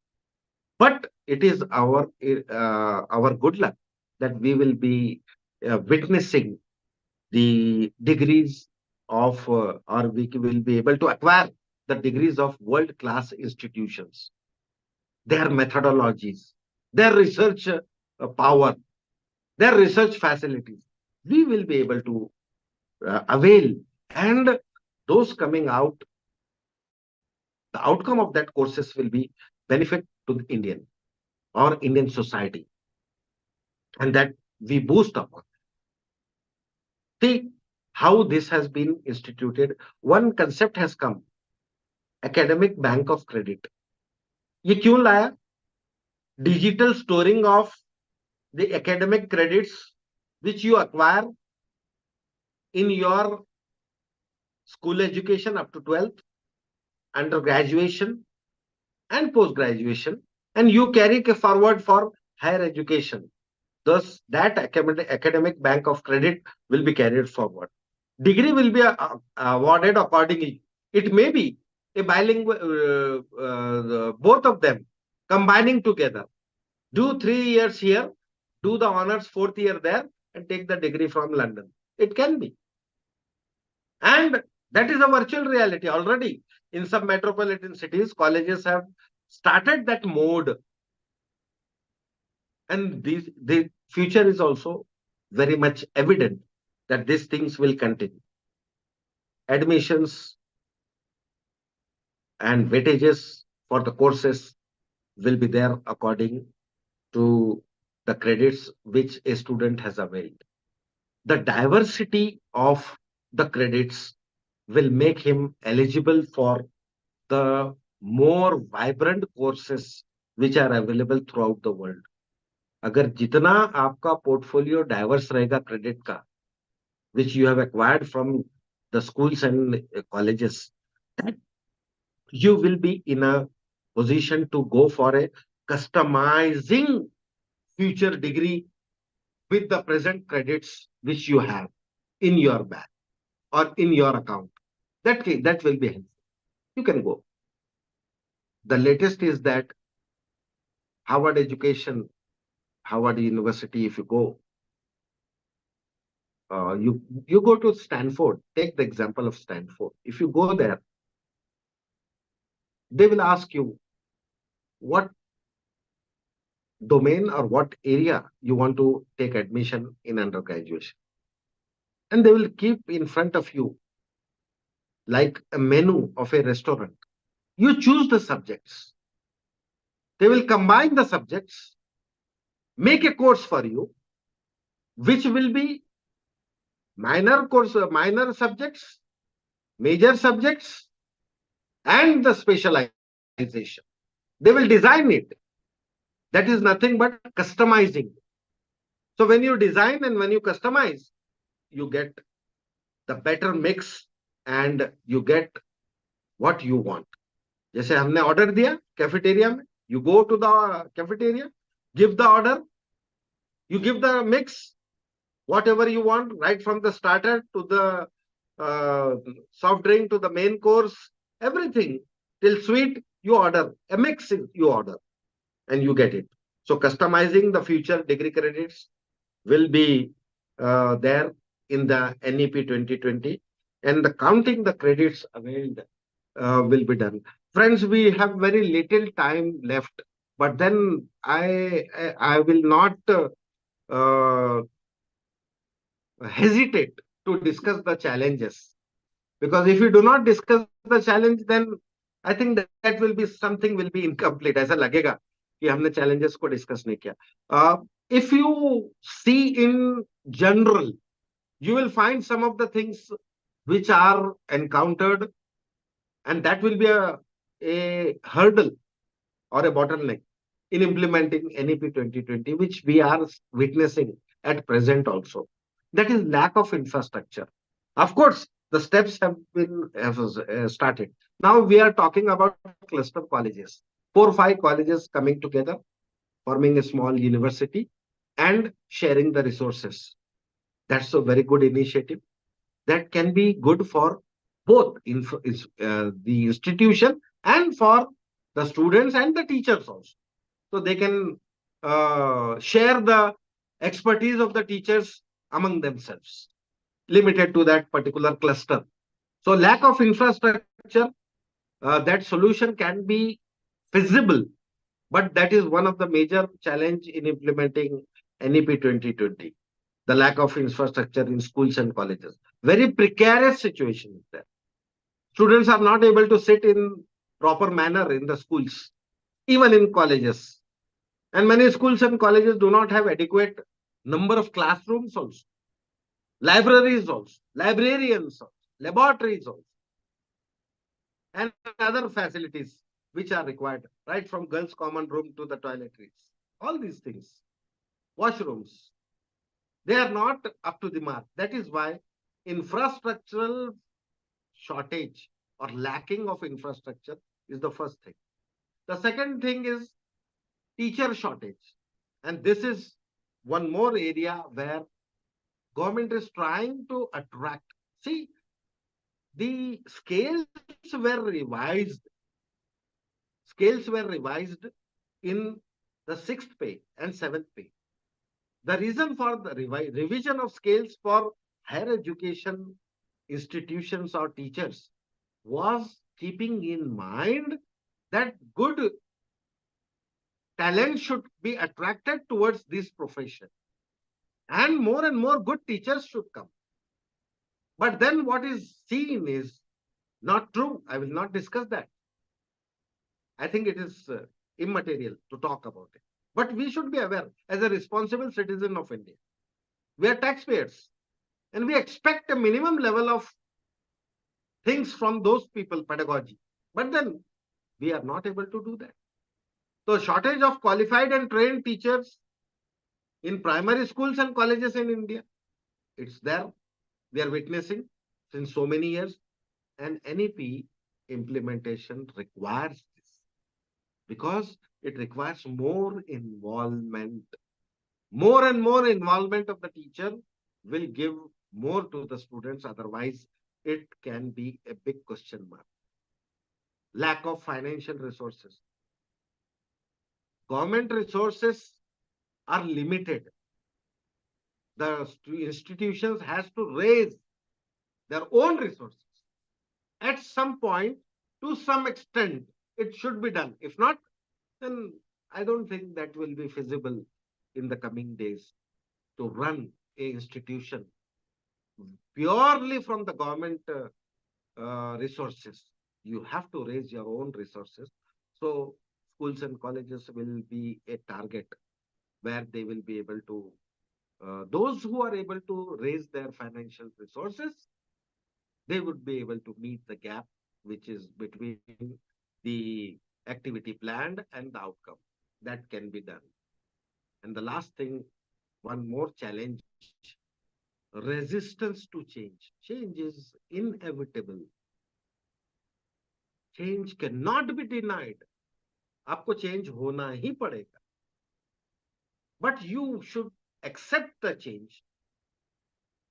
but it is our good luck that we will be witnessing the degrees of, or we will be able to acquire the degrees of world-class institutions, their methodologies, their research power, their research facilities. We will be able to avail, and those coming out, the outcome of that courses will be benefit to the Indian or Indian society, and that we boost upon. See how this has been instituted. One concept has come, academic bank of credit. ये क्यों लाया? Digital storing of the academic credits which you acquire in your school education up to 12th, under graduation and post graduation, and you carry it forward for higher education. Thus, that academic bank of credit will be carried forward. Degree will be awarded accordingly. It may be a bilingual, both of them combining together. Do 3 years here, do the honors 4th year there, and take the degree from London. It can be. And that is a virtual reality already. In some metropolitan cities, colleges have started that mode. And the future is also very much evident that these things will continue. Admissions and weightages for the courses will be there according to the credits which a student has availed. The diversity of the credits will make him eligible for the more vibrant courses which are available throughout the world. अगर जितना आपका portfolio diverse रहेगा credit का, which you have acquired from the schools and colleges, that you will be in a position to go for a customizing future degree with the present credits which you have in your bag or in your account. That will be helpful. You can go. The latest is that Harvard education, Harvard University, if you go, you go to Stanford. Take the example of Stanford. If you go there, they will ask you what domain or what area you want to take admission in undergraduate, and they will keep in front of you like a menu of a restaurant. You choose the subjects. They will combine the subjects, make a course for you, which will be minor subjects, major subjects, and the specialization. They will design it. That is nothing but customizing. So when you design and when you customize, you get the better mix and you get what you want. जैसे हमने order दिया cafeteria में, you go to the cafeteria, give the order, you give the mix, whatever you want, right from the starter to the soft drink to the main course, everything till sweet, you order. A mix you order and you get it. So customizing the future degree credits will be there in the NEP 2020, and the counting the credits availed will be done. Friends, we have very little time left, but then I will not hesitate to discuss the challenges, because if you do not discuss the challenge, then I think that will be something will be incomplete. ऐसा लगेगा कि हमने challenges को discuss नहीं किया. If you see in general, you will find some of the things which are encountered, and that will be a hurdle or a bottleneck in implementing NEP 2020, which we are witnessing at present also. That is lack of infrastructure. Of course, the steps have been started. Now we are talking about cluster colleges, 4 or 5 colleges coming together, forming a small university and sharing the resources. That's a very good initiative. that can be good for both the institution and for the students and the teachers also. So they can share the expertise of the teachers among themselves, limited to that particular cluster. So lack of infrastructure, that solution can be feasible, but that is one of the major challenge in implementing NEP 2020. The lack of infrastructure in schools and colleges. Very precarious situation is there. Students are not able to sit in proper manner in the schools, even in colleges. And many schools and colleges do not have adequate number of classrooms also, libraries also, librarians also, laboratories also, and other facilities which are required, right from girls' common room to the toiletries. All these things, washrooms, they are not up to the mark. That is why infrastructural shortage or lacking of infrastructure is the first thing. The second thing is teacher shortage. And this is one more area where government is trying to attract. See, the scales were revised in the sixth pay and seventh pay. The reason for the revision of scales for higher education institutions or teachers was keeping in mind that good talent should be attracted towards this profession and more good teachers should come. But then what is seen is not true. I will not discuss that. I think it is immaterial to talk about it. But we should be aware as a responsible citizen of India. We are taxpayers and we expect a minimum level of things from those people, pedagogy. But then we are not able to do that. So shortage of qualified and trained teachers in primary schools and colleges in India, it's there. We are witnessing since so many years. And NEP implementation requires this because it requires more involvement. More and more involvement of the teacher will give more to the students. Otherwise, it can be a big question mark. Lack of financial resources. Government resources are limited. The institutions has to raise their own resources. At some point, to some extent, it should be done. If not, then I don't think that will be feasible in the coming days to run a institution purely from the government resources. You have to raise your own resources. So schools and colleges will be a target where they will be able to, those who are able to raise their financial resources, they would be able to meet the gap which is between the activity planned and the outcome. That can be done. And the last thing, one more challenge, resistance to change. Change is inevitable. Change cannot be denied. आपको change होना ही पड़ेगा. But you should accept the change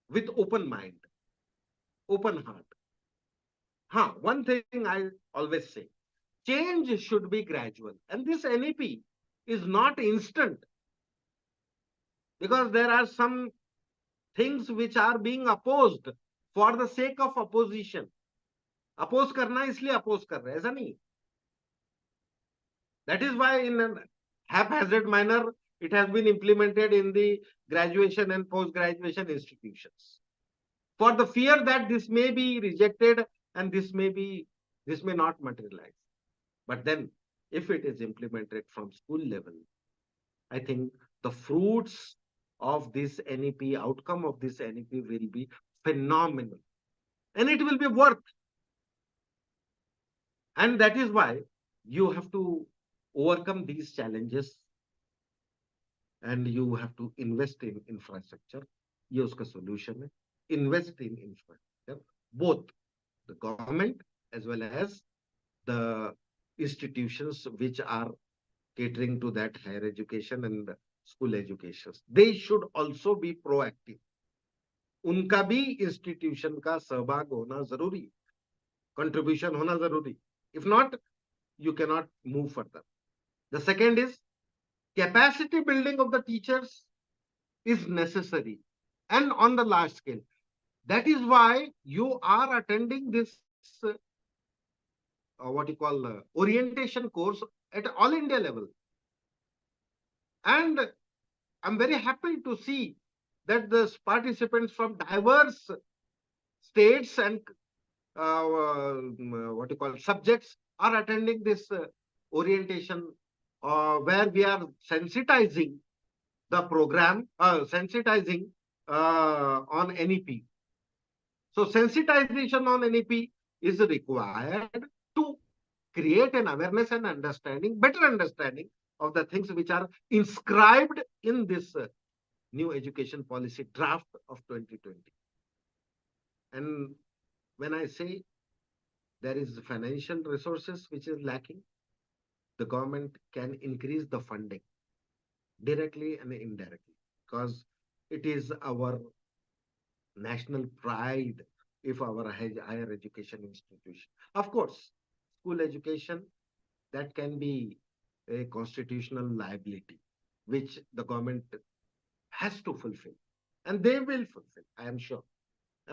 with open mind, open heart. One thing I always say, change should be gradual. And this NEP is not instant because there are some things which are being opposed for the sake of opposition. Oppose करना इसलिए oppose कर रहे हैं, ऐसा नहीं. That is why in a haphazard manner, it has been implemented in the graduation and post-graduation institutions. For the fear that this may be rejected and this may not materialize. But then if it is implemented from school level, I think the fruits of this NEP, outcome of this NEP will be phenomenal. And it will be worth. And that is why you have to overcome these challenges and you have to invest in infrastructure. ये उसका solution है. Invest in infrastructure, both the government as well as the institutions which are catering to that higher education and school education. They should also be proactive. उनका भी institution का सहभाग होना जरूरी, contribution होना जरूरी. If not, you cannot move further. The second is capacity building of the teachers is necessary and on the large scale. That is why you are attending this what you call orientation course at all India level. And I'm very happy to see that the participants from diverse states and what you call subjects are attending this orientation where we are sensitizing the program, sensitizing on NEP. So sensitization on NEP is required to create an awareness and understanding, better understanding of the things which are inscribed in this new education policy draft of 2020. And when I say there is financial resources which is lacking, the government can increase the funding directly and indirectly, because it is our national pride if our higher education institution. Of course, school education, that can be a constitutional liability, which the government has to fulfill. And they will fulfill, I am sure.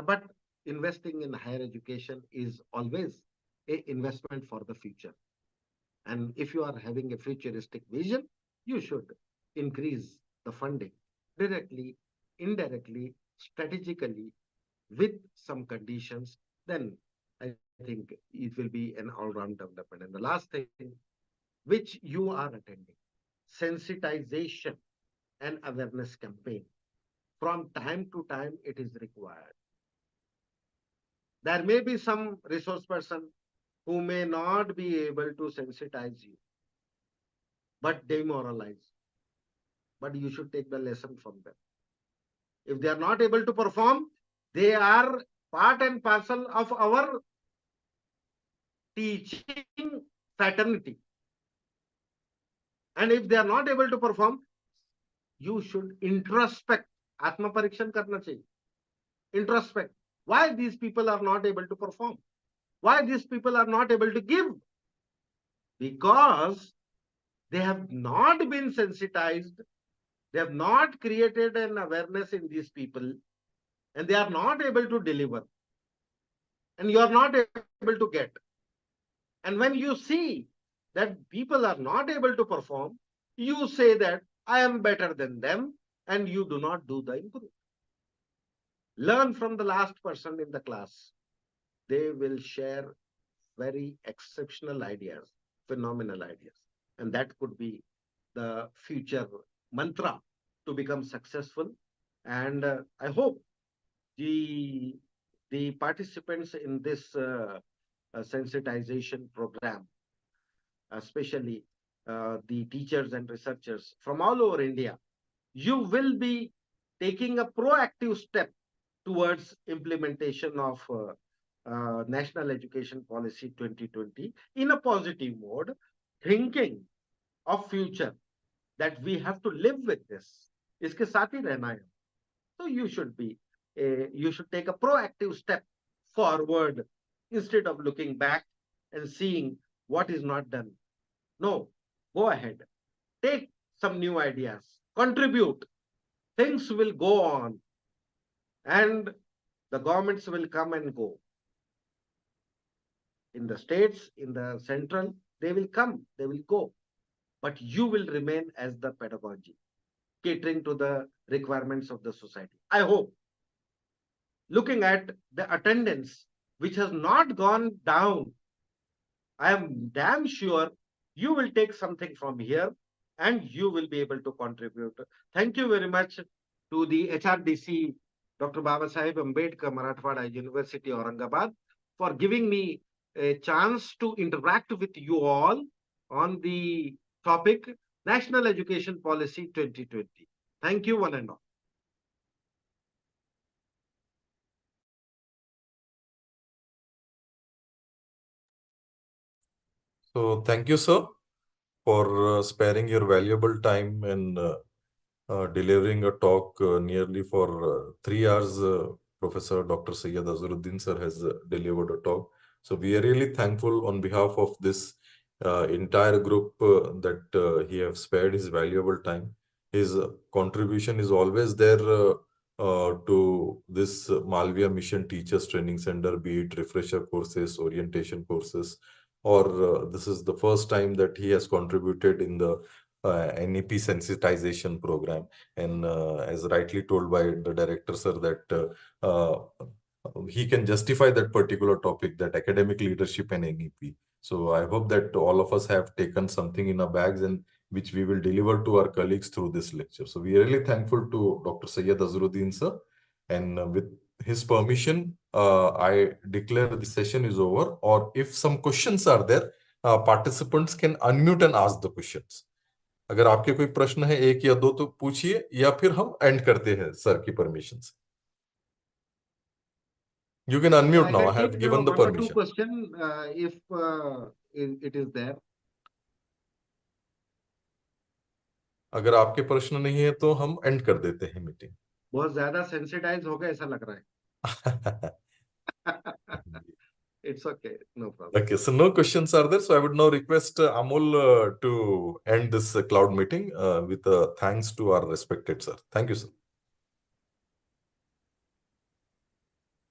But investing in higher education is always a investment for the future. And if you are having a futuristic vision, you should increase the funding directly, indirectly, strategically, with some conditions. Then I think it will be an all-round development. And the last thing which you are attending, sensitization and awareness campaign. From time to time, it is required. There may be some resource person who may not be able to sensitize you, but demoralize. But you should take the lesson from them. If they are not able to perform, they are part and parcel of our teaching fraternity. And if they are not able to perform, you should introspect. Atma parikshan karna chahiye. Introspect. Why these people are not able to perform? Why these people are not able to give? Because they have not been sensitized. They have not created an awareness in these people, and they are not able to deliver. And you are not able to get. And when you see that people are not able to perform, you say that I am better than them, and you do not do the improvement. Learn from the last person in the class. They will share very exceptional ideas, phenomenal ideas. And that could be the future mantra to become successful. And I hope the, the participants in this sensitization program, especially the teachers and researchers from all over India, you will be taking a proactive step towards implementation of National Education Policy 2020 in a positive mode, thinking of future, that we have to live with this. इसके साथ ही रहना है. So you should take a proactive step forward instead of looking back and seeing what is not done. No, go ahead. Take some new ideas. Contribute. Things will go on. And the governments will come and go. In the states, in the central, they will come, they will go. But you will remain as the pedagogy, catering to the requirements of the society. I hope, looking at the attendance, which has not gone down, I am damn sure you will take something from here and you will be able to contribute. Thank you very much to the HRDC, Dr. Baba Sahib Ambedkar, Marathwada University, Aurangabad, for giving me a chance to interact with you all on the topic National Education Policy 2020. Thank you, one and all. So thank you, sir, for sparing your valuable time and delivering a talk nearly for 3 hours Professor Dr. Syed Azharuddin sir has delivered a talk. So we are really thankful on behalf of this entire group that he have spared his valuable time. His contribution is always there to this Malviya Mission Teachers Training Center, be it refresher courses, orientation courses, or this is the first time that he has contributed in the NEP sensitization program. And as rightly told by the director, sir, that he can justify that particular topic, that academic leadership and NEP. So I hope that all of us have taken something in our bags and which we will deliver to our colleagues through this lecture. So we are really thankful to Dr. Syed Azharuddin, sir. And with his permission, I declare the session is over. Or if some questions are there, participants can unmute and ask the questions. अगर आपके कोई प्रश्न है एक या दो तो पूछिए या फिर हम एंड करते हैं सर की परमिशन से. You can unmute now. I can have take given the one or two permission. question if it is there. अगर आपके प्रश्न नहीं है तो हम एंड कर देते हैं मीटिंग. बहुत ज्यादा सेंसिटाइज हो गए ऐसा लग रहा है. It's okay, no problem. Okay, so no questions are there. So I would now request Amol to end this cloud meeting with thanks to our respected sir. Thank you, sir.